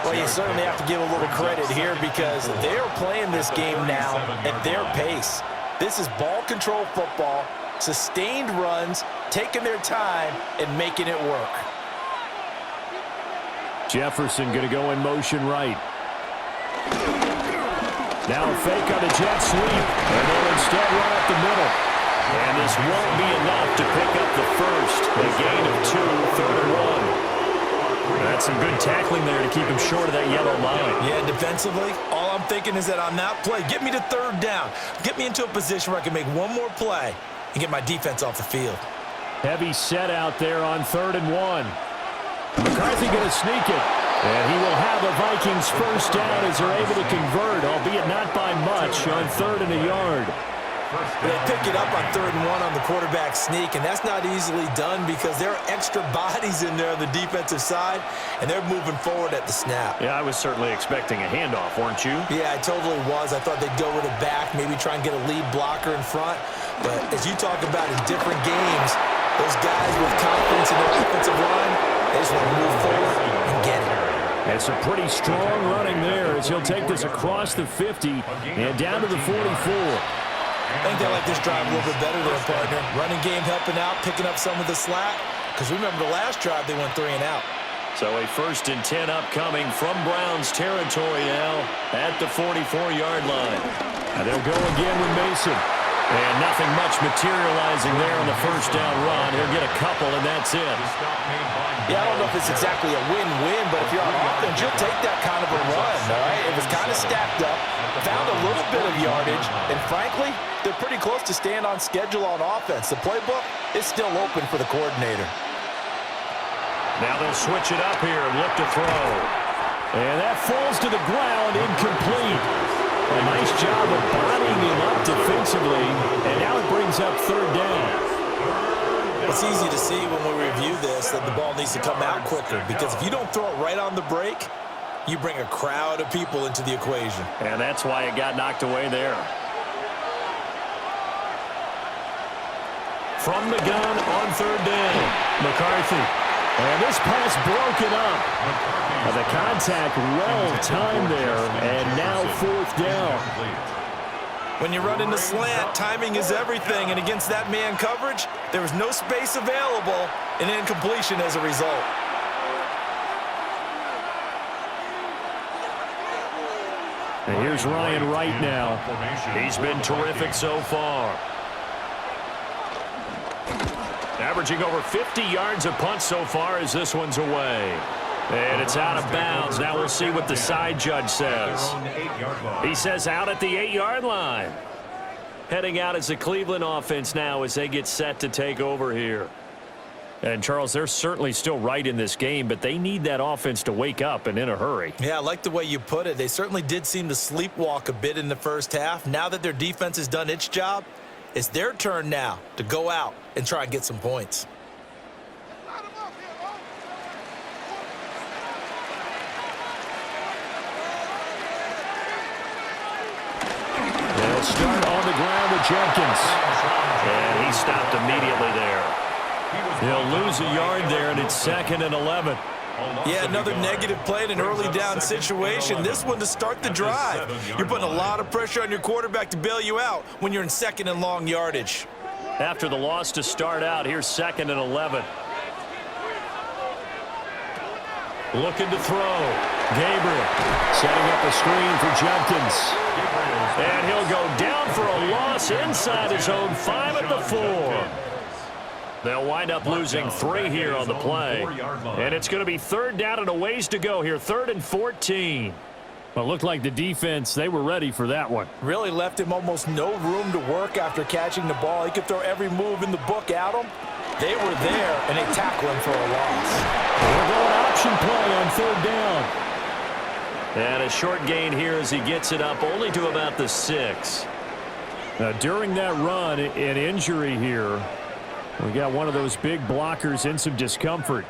Well, you certainly have to give a little credit here because they're playing this game now at their pace. This is ball control football, sustained runs, taking their time, and making it work. Jefferson going to go in motion right. Now a fake on a jet sweep, and they'll instead run up the middle. And this won't be enough to pick up the first. A gain of 2, 3rd and 1. That's some good tackling there to keep him short of that yellow line. Yeah, defensively, all I'm thinking is that on that play, get me to 3rd down. Get me into a position where I can make one more play and get my defense off the field. Heavy set out there on 3rd and 1. McCarthy going to sneak it. And he will have the Vikings first down as they're able to convert, albeit not by much, on 3rd and a yard. They pick it up on 3rd and 1 on the quarterback sneak, and that's not easily done because there are extra bodies in there on the defensive side, and they're moving forward at the snap. Yeah, I was certainly expecting a handoff, weren't you? Yeah, I totally was. I thought they'd go with it back, maybe try and get a lead blocker in front. But as you talk about in different games, those guys with confidence in their offensive line, they just want to move forward and get it. It's a pretty strong running there as he'll take this across the 50 and down to the 44. I think they like this drive a little bit better than a partner. Running game helping out, picking up some of the slack. Because remember the last drive, they went 3 and out. So a 1st and 10 upcoming from Browns territory now at the 44-yard line. And they'll go again with Mason. And nothing much materializing there on the first down run. He'll get a couple, and that's it. Yeah, I don't know if it's exactly a win-win, but if you're on offense, you'll take that kind of a run, all right? It was kind of stacked up, found a little bit of yardage, and frankly, they're pretty close to staying on schedule on offense. The playbook is still open for the coordinator. Now they'll switch it up here and look to throw. And that falls to the ground, incomplete. A nice job of bodying him up defensively, and now it brings up 3rd down. It's easy to see when we review this that the ball needs to come out quicker because if you don't throw it right on the break, you bring a crowd of people into the equation. And that's why it got knocked away there. From the gun on 3rd down, McCarthy. And this pass broken up. The contact well-timed there, and now 4th down. When you run into slant, timing is everything, and against that man coverage, there was no space available, and incompletion as a result. And here's Ryan Wright now. He's been terrific so far. Averaging over 50 yards a punt so far as this one's away. And it's out of bounds. Now we'll see what the side judge says. He says out at the 8-yard line. Heading out as the Cleveland offense now as they get set to take over here. And, Charles, they're certainly still right in this game, but they need that offense to wake up and in a hurry. Yeah, I like the way you put it. They certainly did seem to sleepwalk a bit in the first half. Now that their defense has done its job, it's their turn now to go out and try and get some points. They'll start on the ground with Jenkins. And he stopped immediately there. He'll lose a yard there, and it's 2nd and 11. Yeah, another negative play in an early down situation. This one to start the drive. You're putting a lot of pressure on your quarterback to bail you out when you're in 2nd and long yardage. After the loss to start out, here's 2nd and 11. Looking to throw. Gabriel setting up a screen for Jenkins. And he'll go down for a loss inside his own 5 at the 4. They'll wind up losing 3 here on the play. And it's going to be 3rd down and a ways to go here, 3rd and 14. Well, it looked like the defense, they were ready for that one. Really left him almost no room to work after catching the ball. He could throw every move in the book at him. They were there, and they tackle him for a loss. They're going option play on 3rd down. And a short gain here as he gets it up only to about the 6. Now, during that run, an injury here. We got one of those big blockers in some discomfort.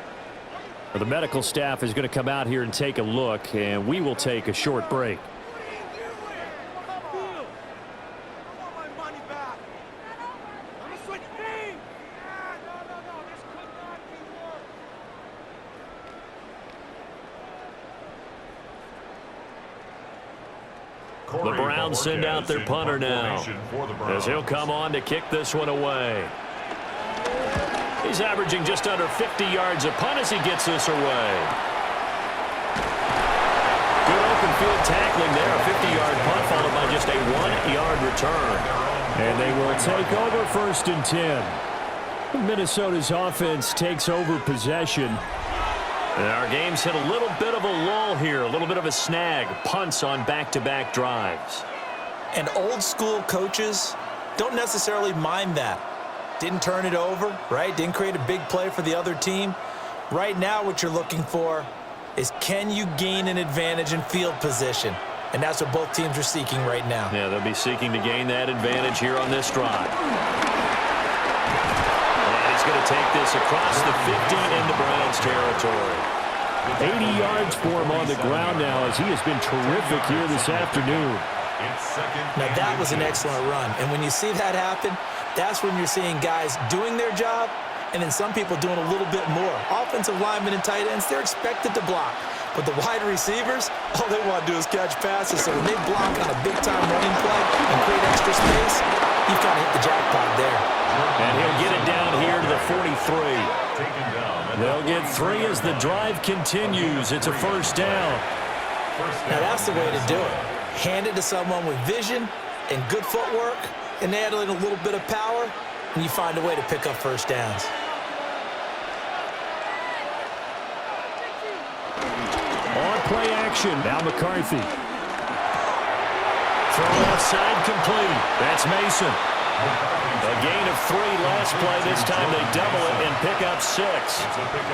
The medical staff is going to come out here and take a look, and we will take a short break. The Browns send out their punter now, as he'll come on to kick this one away. He's averaging just under 50 yards a punt as he gets this away. Good open field tackling there. A 50-yard punt followed by just a 1-yard return. And they will take over 1st and 10. Minnesota's offense takes over possession. And our game's hit a little bit of a lull here, a little bit of a snag. Punts on back-to-back drives. And old-school coaches don't necessarily mind that. Didn't turn it over, right? Didn't create a big play for the other team. Right now what you're looking for is, can you gain an advantage in field position? And that's what both teams are seeking right now. Yeah, they'll be seeking to gain that advantage here on this drive. And he's going to take this across the 50 into Browns territory. 80 yards for him on the ground now, as he has been terrific here this afternoon. Now that was an excellent run. And when you see that happen, that's when you're seeing guys doing their job and then some people doing a little bit more. Offensive linemen and tight ends, they're expected to block. But the wide receivers, all they want to do is catch passes. So when they block on a big-time running play and create extra space, you've kind of hit the jackpot there. And he'll get it down here to the 43. They'll get 3 as the drive continues. It's a 1st down. Now that's the way to do it. Hand it to someone with vision and good footwork, and add in a little bit of power, and you find a way to pick up 1st downs. On play action, now McCarthy. Throw outside complete. That's Mason. A gain of 3 last play. This time they double it and pick up 6.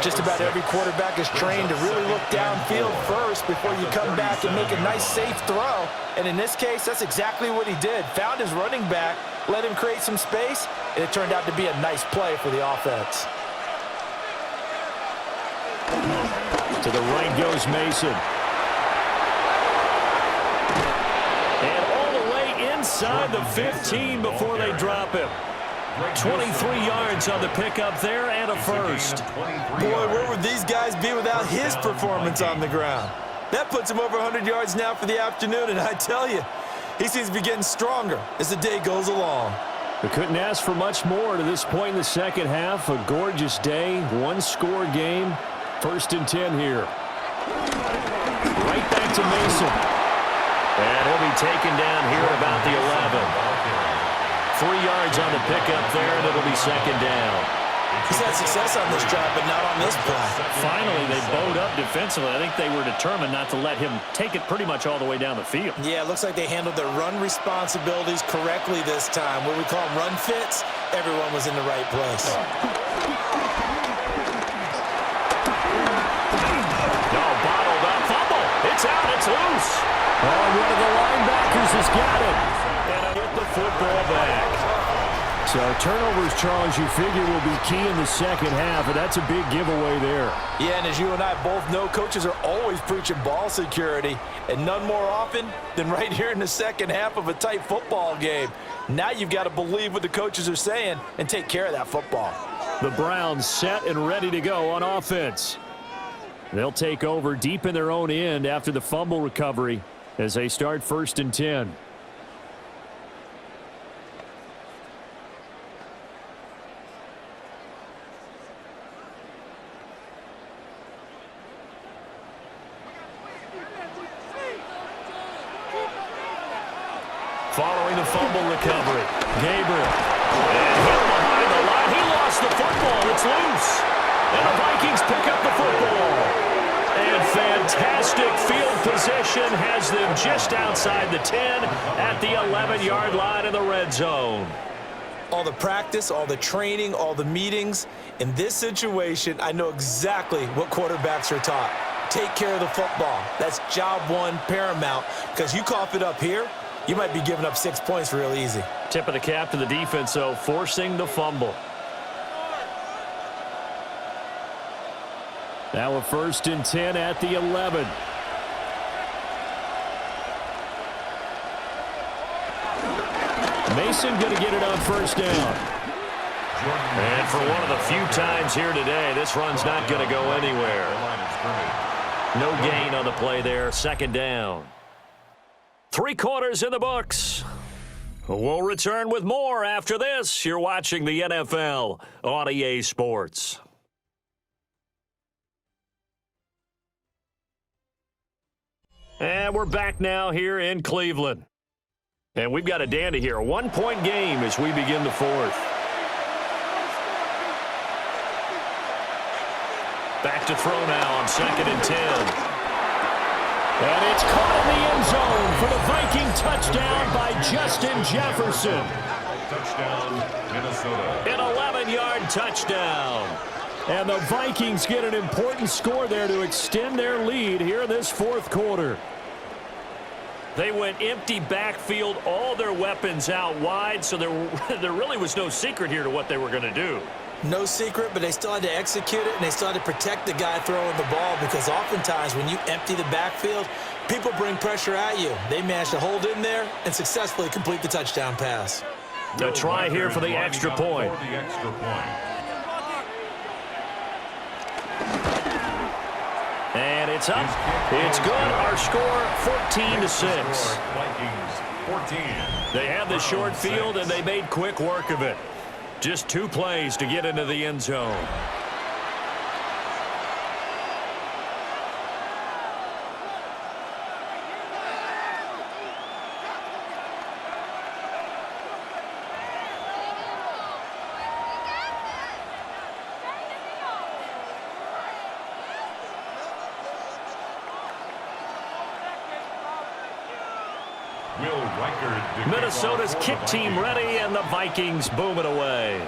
Just about every quarterback is trained to really look downfield first before you come back and make a nice, safe throw. And in this case, that's exactly what he did. Found his running back, let him create some space, and it turned out to be a nice play for the offense. To the right goes Mason. And all the way inside the 15 before they drop him. 23 yards on the pickup there and a 1st. Boy, where would these guys be without his performance on the ground? That puts him over 100 yards now for the afternoon, and I tell you, he seems to be getting stronger as the day goes along. We couldn't ask for much more to this point in the second half. A gorgeous day, 1-score game. 1st and 10 here. Right back to Mason. And he'll be taken down here at about the 11. 3 yards on the pickup there, and it'll be 2nd down. He's had success on this drive, but not on this play. Finally, they bowed up defensively. I think they were determined not to let him take it pretty much all the way down the field. Yeah, it looks like they handled their run responsibilities correctly this time. What we call run fits, everyone was in the right place. Oh, one of the linebackers has got it. And I get the football back. So turnovers, Charles, you figure will be key in the second half, and that's a big giveaway there. Yeah, and as you and I both know, coaches are always preaching ball security, and none more often than right here in the second half of a tight football game. Now you've got to believe what the coaches are saying and take care of that football. The Browns set and ready to go on offense. They'll take over deep in their own end after the fumble recovery as they start 1st and 10. Following the fumble recovery, Gabriel. And hit behind the line. He lost the football. It's loose. And the Vikings pick up the football. And fantastic field position has them just outside the 10 at the 11-yard line in the red zone. All the practice, all the training, all the meetings. In this situation, I know exactly what quarterbacks are taught. Take care of the football. That's job one, paramount. Because you cough it up here, you might be giving up 6 points real easy. Tip of the cap to the defense, though, forcing the fumble. Now a 1st and 10 at the 11. Mason going to get it on 1st down. And for one of the few times here today, this run's not going to go anywhere. No gain on the play there, 2nd down. 3 quarters in the books. We'll return with more after this. You're watching the NFL on EA Sports. And we're back now here in Cleveland. And we've got a dandy here. A 1-point game as we begin the 4th. Back to throw now on 2nd and 10. And it's caught in the end zone for the Viking touchdown by Justin Jefferson. Touchdown, Minnesota. An 11-yard touchdown. And the Vikings get an important score there to extend their lead here in this 4th quarter. They went empty backfield, all their weapons out wide, so there really was no secret here to what they were going to do. No secret, but they still had to execute it, and they still had to protect the guy throwing the ball, because oftentimes when you empty the backfield, people bring pressure at you. They managed to hold in there and successfully complete the touchdown pass. A try here for the extra point. And it's up. It's good. Our score, 14-6. Vikings, 14. They had the short field, and they made quick work of it. Just 2 plays to get into the end zone. Minnesota's kick team ready, and the Vikings boom it away.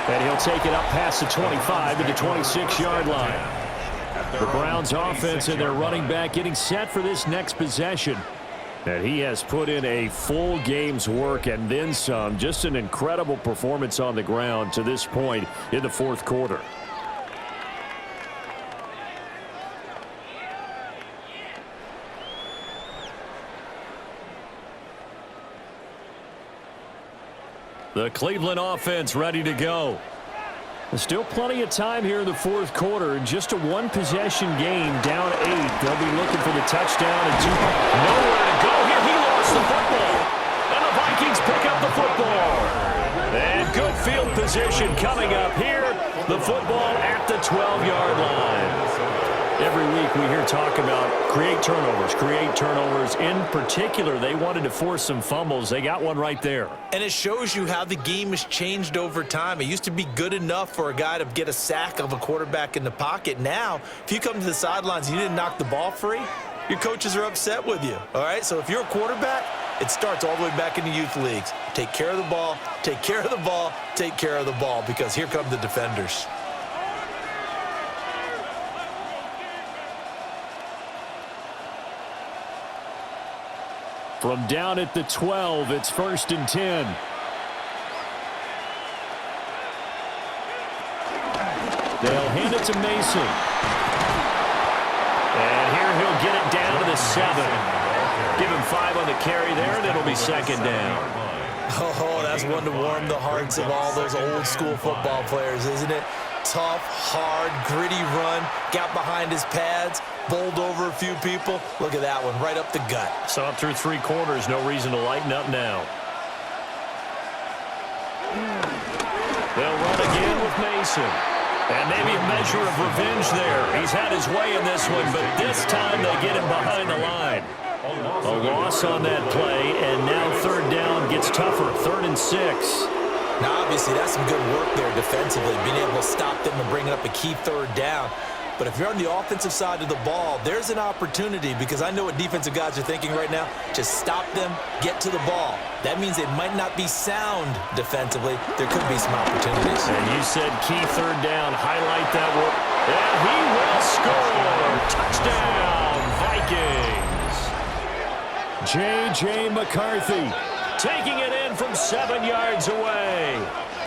And he'll take it up past the 25 to the 26-yard line. The Browns offense and their running back getting set for this next possession. And he has put in a full game's work and then some. Just an incredible performance on the ground to this point in the 4th quarter. The Cleveland offense ready to go. There's still plenty of time here in the 4th quarter. Just a 1-possession game, down 8. They'll be looking for the touchdown and 2. Nowhere to go here. He lost the football. And the Vikings pick up the football. And good field position coming up here. The football at the 12-yard line. Every week we hear talk about create turnovers. In particular, they wanted to force some fumbles. They got one right there. And it shows you how the game has changed over time. It used to be good enough for a guy to get a sack of a quarterback in the pocket. Now, if you come to the sidelines and you didn't knock the ball free, your coaches are upset with you. All right, so if you're a quarterback, it starts all the way back in the youth leagues. Take care of the ball, take care of the ball, take care of the ball, because here come the defenders. From down at the 12, it's 1st and 10. They'll hand it to Mason. And here he'll get it down to the 7. Give him 5 on the carry there, and it'll be 2nd down. Oh, that's one to warm the hearts of all those old-school football players, isn't it? Tough, hard, gritty run, got behind his pads, bowled over a few people. Look at that one, right up the gut. Saw it through 3 quarters, no reason to lighten up now. They'll run again with Mason. And maybe a measure of revenge there. He's had his way in this one, but this time they get him behind the line. A loss on that play, and now 3rd down gets tougher, 3rd and 6. Now, obviously, that's some good work there defensively, being able to stop them and bringing up a key 3rd down. But if you're on the offensive side of the ball, there's an opportunity, because I know what defensive guys are thinking right now. Just stop them, get to the ball. That means they might not be sound defensively. There could be some opportunities. And you said key 3rd down. Highlight that work. And he will score. Touchdown, Vikings. J.J. McCarthy taking it in from 7 yards away.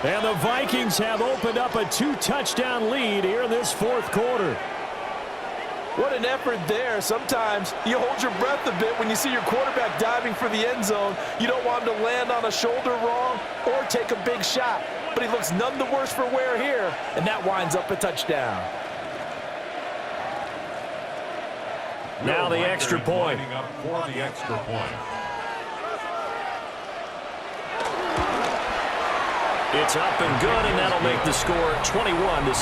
And the Vikings have opened up a 2-touchdown lead here in this 4th quarter. What an effort there. Sometimes you hold your breath a bit when you see your quarterback diving for the end zone. You don't want him to land on a shoulder wrong or take a big shot. But he looks none the worse for wear here, and that winds up a touchdown. Now the extra point. Up for the extra point. It's up and good, and that'll make the score 21-6.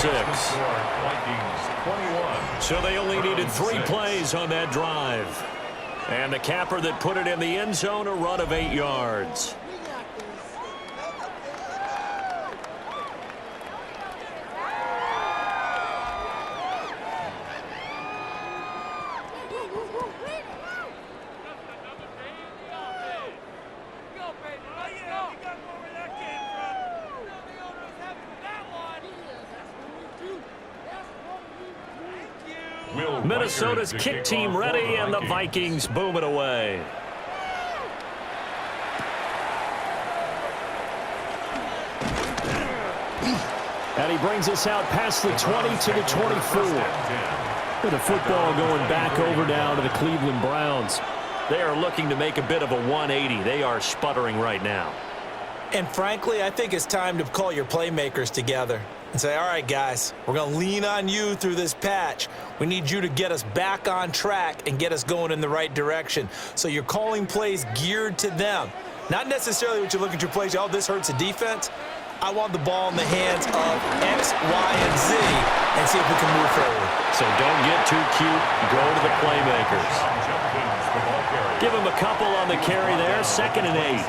Vikings 21. So they only needed 3 plays on that drive. And the capper that put it in the end zone, a run of 8 yards. Minnesota's kick team ready, and the Vikings boom it away. And he brings us out past the 20 to the 24. With the football going back over down to the Cleveland Browns. They are looking to make a bit of a 180. They are sputtering right now. And frankly, I think it's time to call your playmakers together and say, all right, guys, we're going to lean on you through this patch. We need you to get us back on track and get us going in the right direction. So you're calling plays geared to them. Not necessarily what you look at your plays, oh, this hurts the defense. I want the ball in the hands of X, Y, and Z and see if we can move forward. So don't get too cute. Go to the playmakers. Give him a couple on the carry there. 2nd and 8.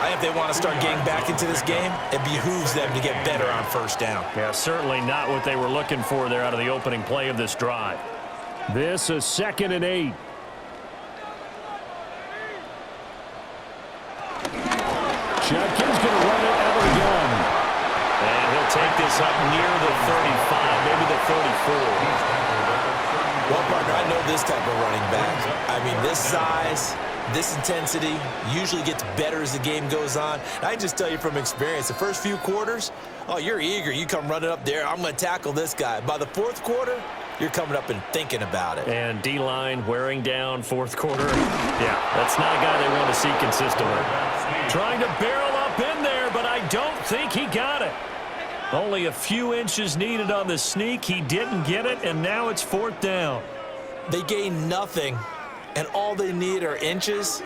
I think if they want to start getting back into this game, it behooves them to get better on 1st down. Yeah, certainly not what they were looking for there out of the opening play of this drive. This is 2nd and 8. Judkins going to run it out of the gun. And he'll take this up near the 35, maybe the 34. Well, partner, I know this type of running back. I mean, this size, this intensity usually gets better as the game goes on. And I can just tell you from experience, the first few quarters, oh, you're eager. You come running up there, I'm going to tackle this guy. By the 4th quarter, you're coming up and thinking about it. And D-line wearing down 4th quarter. Yeah, that's not a guy they want to see consistently. Trying to barrel up in there, but I don't think he got it. Only a few inches needed on the sneak. He didn't get it, and now it's 4th down. They gain nothing, and all they need are inches.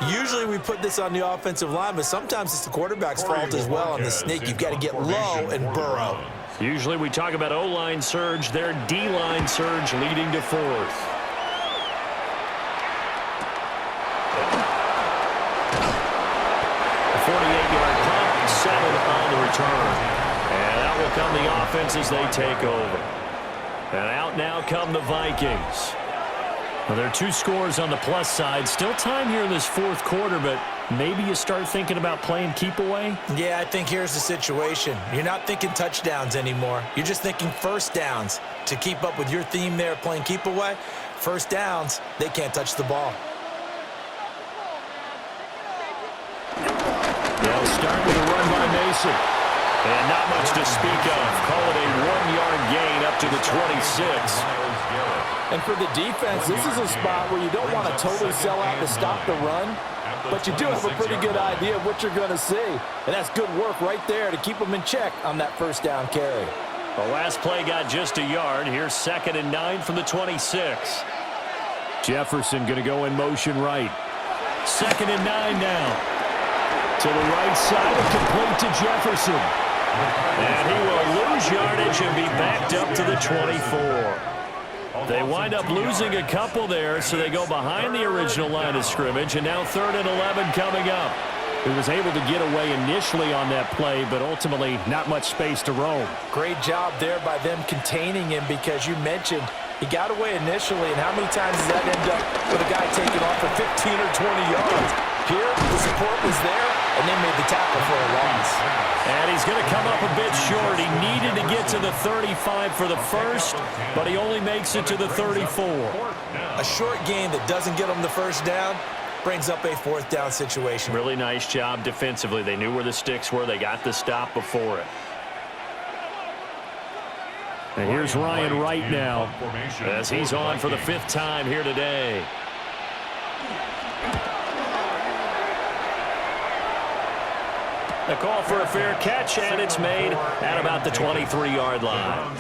Usually we put this on the offensive line, but sometimes it's the quarterback's fault as well on the sneak. You've got to get low and burrow. Usually we talk about O-line surge. Their D-line surge leading to 4th. A 48-yard punt, 7 on the return. And out will come the offense as they take over. And out now come the Vikings. Well, there are 2 scores on the plus side. Still time here in this 4th quarter, but maybe you start thinking about playing keep away? Yeah, I think here's the situation. You're not thinking touchdowns anymore. You're just thinking 1st downs. To keep up with your theme there, playing keep away, 1st downs, they can't touch the ball. They'll start with a run by Mason. And not much to speak of. Call it a 1-yard gain up to the 26. And for the defense, this is a spot where you don't want to totally sell out to stop the run, but you do have a pretty good idea of what you're going to see. And that's good work right there to keep them in check on that first down carry. The last play got just a yard. Here's 2nd and 9 from the 26. Jefferson going to go in motion right. 2nd and 9 now. To the right side and complete to Jefferson. And he will lose yardage and be backed up to the 24. They wind up losing a couple there, so they go behind the original line of scrimmage, and now 3rd and 11 coming up. He was able to get away initially on that play, but ultimately not much space to roam. Great job there by them containing him, because you mentioned he got away initially, and how many times does that end up with a guy taking off for 15 or 20 yards? Here, the support was there, and they made the tackle for a loss. And he's going to come up a bit short. He needed to get to the 35 for the first, but he only makes it to the 34. A short gain that doesn't get him the first down brings up a 4th down situation. Really nice job defensively. They knew where the sticks were. They got the stop before it. And here's Ryan Wright now, as he's on for the 5th time here today. A call for a fair catch, and it's made at about the 23-yard line.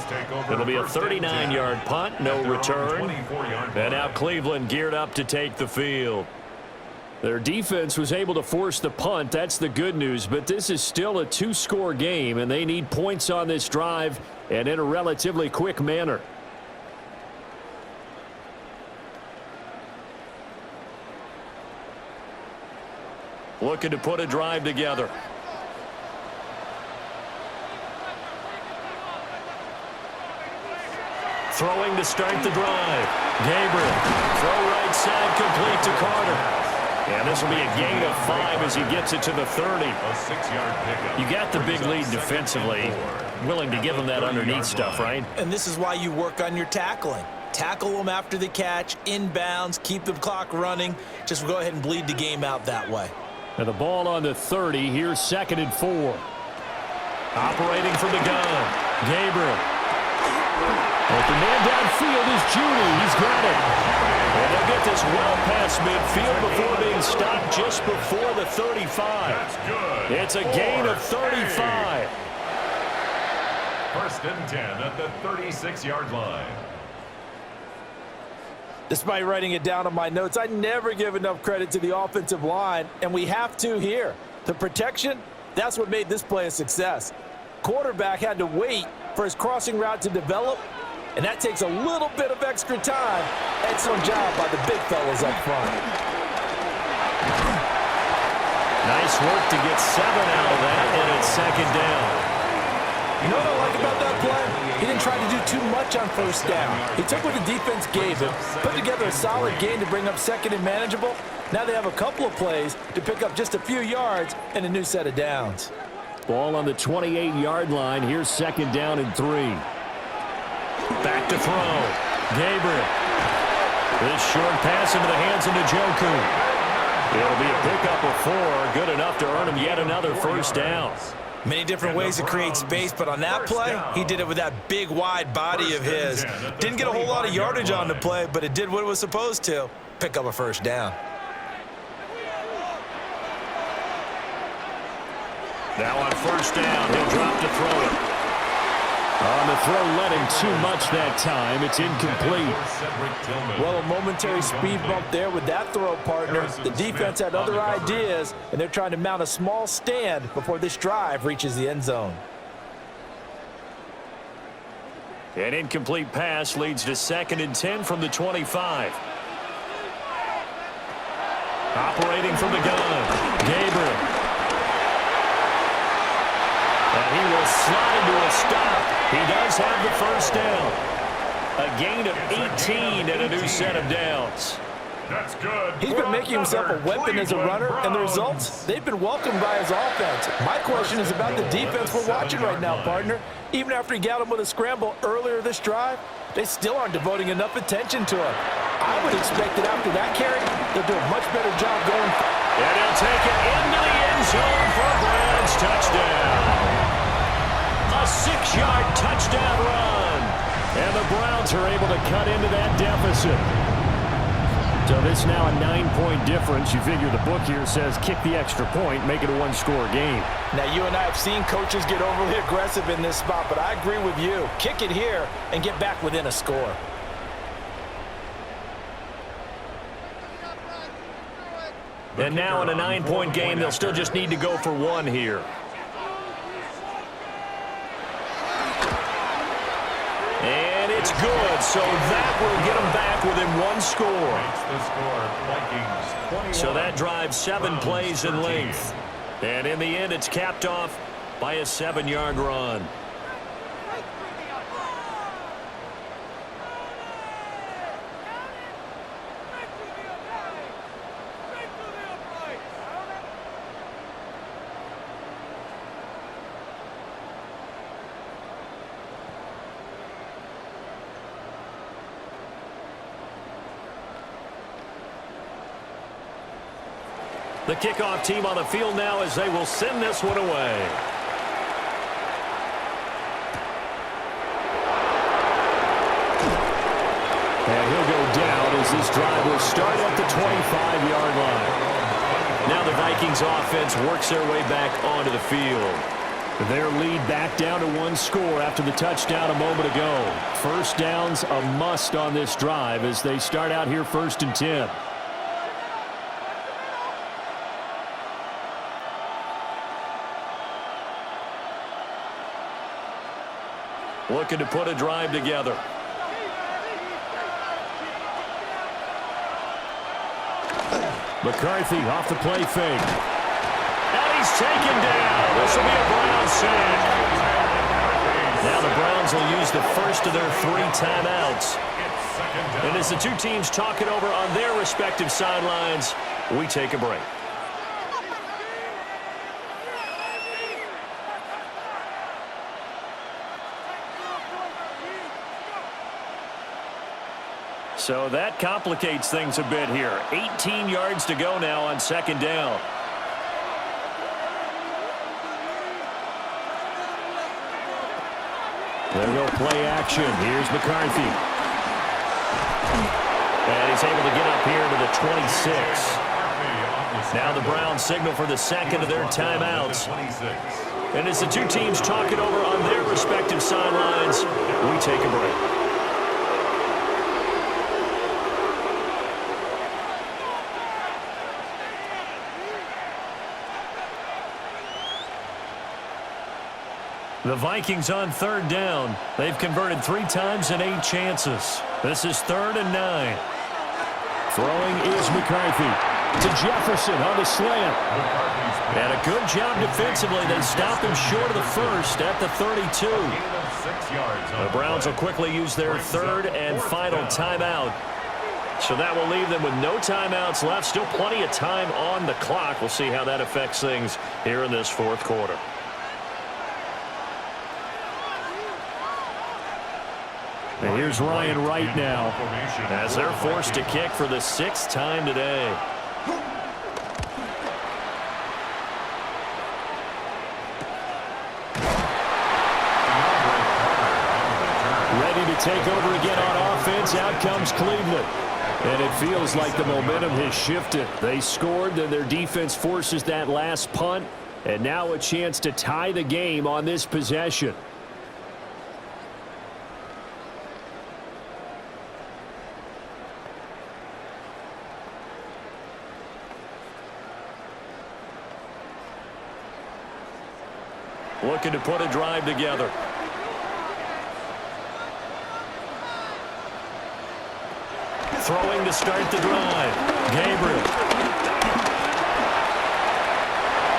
It'll be a 39-yard punt, no return. And now Cleveland geared up to take the field. Their defense was able to force the punt. That's the good news, but this is still a 2-score game, and they need points on this drive and in a relatively quick manner. Looking to put a drive together. Throwing to start the drive. Gabriel. Throw right side, complete to Carter. And this will be a gain of 5 as he gets it to the 30. A 6-yard pickup. You got the big lead defensively. Willing to give him that underneath stuff, right? And this is why you work on your tackling. Tackle them after the catch, inbounds, keep the clock running. Just go ahead and bleed the game out that way. And the ball on the 30. Here's 2nd and 4. Operating from the gun. Gabriel. But the man downfield is Judy. He's got it. And they'll get this well past midfield before being stopped just before the 35. That's good. It's a gain of 35. 1st and 10 at the 36-yard line. Despite writing it down on my notes, I never give enough credit to the offensive line, and we have to here. The protection, that's what made this play a success. Quarterback had to wait for his crossing route to develop, and that takes a little bit of extra time. Excellent job by the big fellas up front. Nice work to get 7 out of that, and it's 2nd down. You know what I like about that play? He didn't try to do too much on 1st down. He took what the defense gave him, put together a solid gain to bring up 2nd and manageable. Now they have a couple of plays to pick up just a few yards and a new set of downs. Ball on the 28-yard line. Here's 2nd down and 3. Back to throw. Gabriel. This short pass into the hands of Njoku. It'll be a pickup of 4. Good enough to earn him yet another 1st down. Many different ways to create space, but on that play, he did it with that big, wide body of his. Didn't get a whole lot of yardage on the play, but it did what it was supposed to. Pick up a 1st down. Now on 1st down, he'll drop to throw it. On the throw, led him too much that time. It's incomplete. Well, a momentary speed bump there with that throw, partner. The defense had other ideas, and they're trying to mount a small stand before this drive reaches the end zone. An incomplete pass leads to 2nd and 10 from the 25. Operating from the gun, Gabriel. And he will slide to a stop. He does have the 1st down. A gain of 18 and a new set of downs. That's good. He's been making himself a weapon as a runner, and the results, they've been welcomed by his offense. My question is about the defense we're watching right now, partner. Even after he got him with a scramble earlier this drive, they still aren't devoting enough attention to him. I would expect that after that carry, they'll do a much better job going forward. And he'll take it into the end zone for a Browns touchdown. A 6-yard touchdown run. And the Browns are able to cut into that deficit. So this now a 9-point difference. You figure the book here says kick the extra point, make it a one-score game. Now, you and I have seen coaches get overly aggressive in this spot, but I agree with you. Kick it here and get back within a score. And now in a 9-point game, they'll still just need to go for one here. And it's good, so that will get them back within one score. So that drives 7 plays in length. And in the end, it's capped off by a 7-yard run. The kickoff team on the field now as they will send this one away. And he'll go down as this drive will start at the 25-yard line. Now the Vikings offense works their way back onto the field. Their lead back down to 1 score after the touchdown a moment ago. First down's a must on this drive as they start out here 1st and 10. Looking to put a drive together. McCarthy off the play fake. And he's taken down. This will be a Browns sack. Now the Browns will use the first of their 3 timeouts. And as the two teams talk it over on their respective sidelines, we take a break. So that complicates things a bit here. 18 yards to go now on 2nd down. There go play action. Here's McCarthy. And he's able to get up here to the 26. Now the Browns signal for the 2nd of their timeouts. And as the two teams talk it over on their respective sidelines, we take a break. The Vikings on 3rd down. They've converted 3 times in 8 chances. This is 3rd and 9. Throwing is McCarthy to Jefferson on the slant. And a good job defensively. They stopped him short of the first at the 32. The Browns will quickly use their 3rd and final timeout. So that will leave them with no timeouts left. Still plenty of time on the clock. We'll see how that affects things here in this 4th quarter. And here's Ryan Wright now as they're forced to kick for the 6th time today. Ready to take over again on offense. Out comes Cleveland. And it feels like the momentum has shifted. They scored, then their defense forces that last punt. And now a chance to tie the game on this possession. Looking to put a drive together. Throwing to start the drive. Gabriel.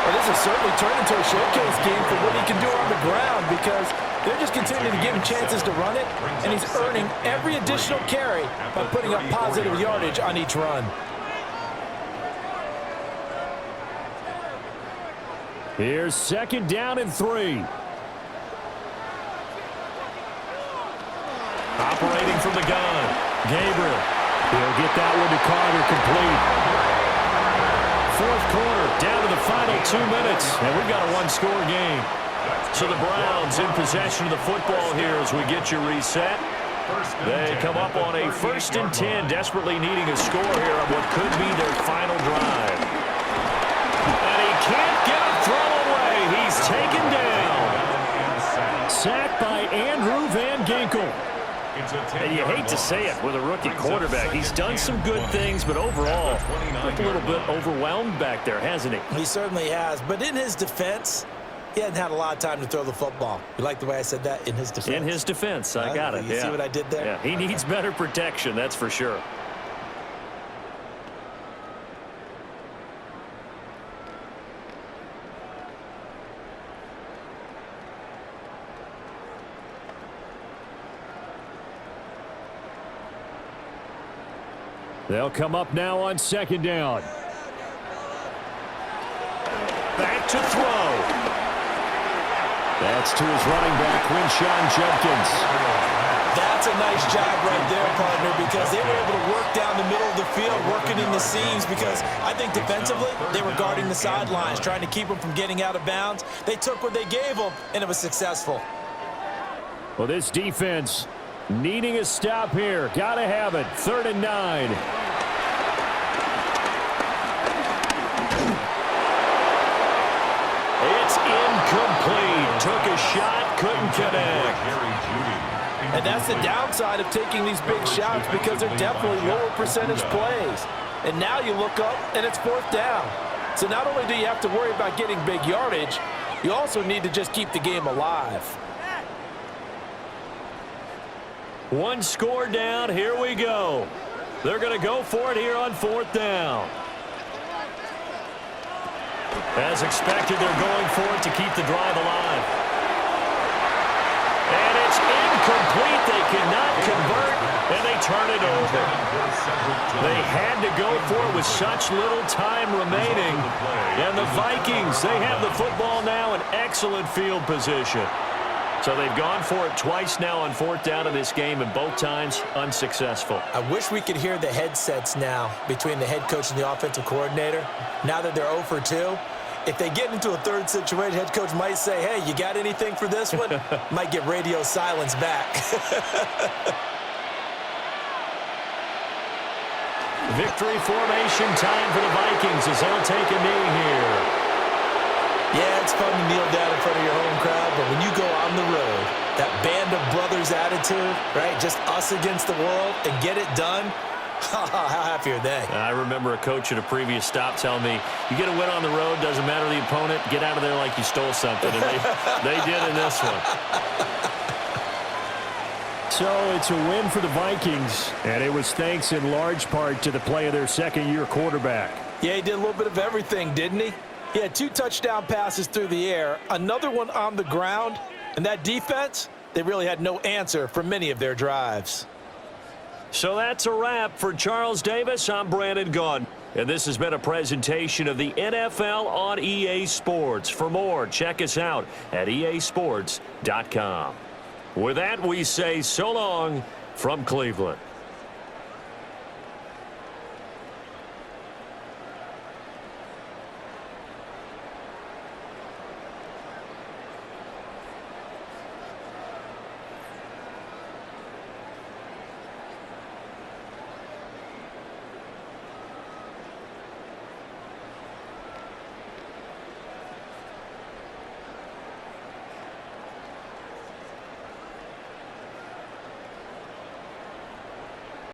Well, this has certainly turned into a showcase game for what he can do on the ground because they're just continuing to give him chances to run it, and he's earning every additional carry by putting up positive yardage on each run. Here's 2nd down and 3. Operating from the gun. Gabriel. He'll get that one to Carter complete. fourth quarter, down to the final 2 minutes, and we've got a one-score game. So the Browns in possession of the football here as we get you reset. They come up on a 1st and 10, desperately needing a score here on what could be their final drive. And he can't get a throw away. He's taken down. Sacked by Andrew Van Ginkel. And you hate to say it with a rookie quarterback. He's done some good things, but overall, looked a little bit overwhelmed back there, hasn't he? He certainly has. But in his defense, he hadn't had a lot of time to throw the football. You like the way I said that? In his defense. In his defense. I got it. You see what I did there? Yeah, he needs better protection, that's for sure. They'll come up now on 2nd down. Back to throw. That's to his running back, Quinshon Judkins. That's a nice job right there, partner, because they were able to work down the middle of the field, working in the seams, because I think defensively they were guarding the sidelines, trying to keep them from getting out of bounds. They took what they gave them, and it was successful. Well, this defense needing a stop here. Got to have it. 3rd and 9. It's incomplete. Took a shot, couldn't connect. And that's the downside of taking these big shots, because they're definitely lower percentage plays. And now you look up, and it's 4th down. So not only do you have to worry about getting big yardage, you also need to just keep the game alive. One score down. Here we go. They're going to go for it here on 4th down. As expected, they're going for it to keep the drive alive. And it's incomplete. They cannot convert, and they turn it over. They had to go for it with such little time remaining. And the Vikings, they have the football now in excellent field position. So they've gone for it twice now on 4th down in this game, and both times unsuccessful. I wish we could hear the headsets now between the head coach and the offensive coordinator. Now that they're 0 for 2, if they get into a third situation, head coach might say, hey, you got anything for this one? Might get radio silence back. Victory formation time for the Vikings as they'll take a knee here. Yeah, it's fun to kneel down in front of your home crowd, but when you go on the road, that band of brothers attitude, right, just us against the world, and get it done, how happy are they? I remember a coach at a previous stop telling me, you get a win on the road, doesn't matter the opponent, get out of there like you stole something, and they did in this one. So it's a win for the Vikings, and it was thanks in large part to the play of their second-year quarterback. Yeah, he did a little bit of everything, didn't he? He had 2 touchdown passes through the air, another one on the ground, and that defense, they really had no answer for many of their drives. So that's a wrap for Charles Davis. I'm Brandon Gaudin, and this has been a presentation of the NFL on EA Sports. For more, check us out at easports.com. With that, we say so long from Cleveland.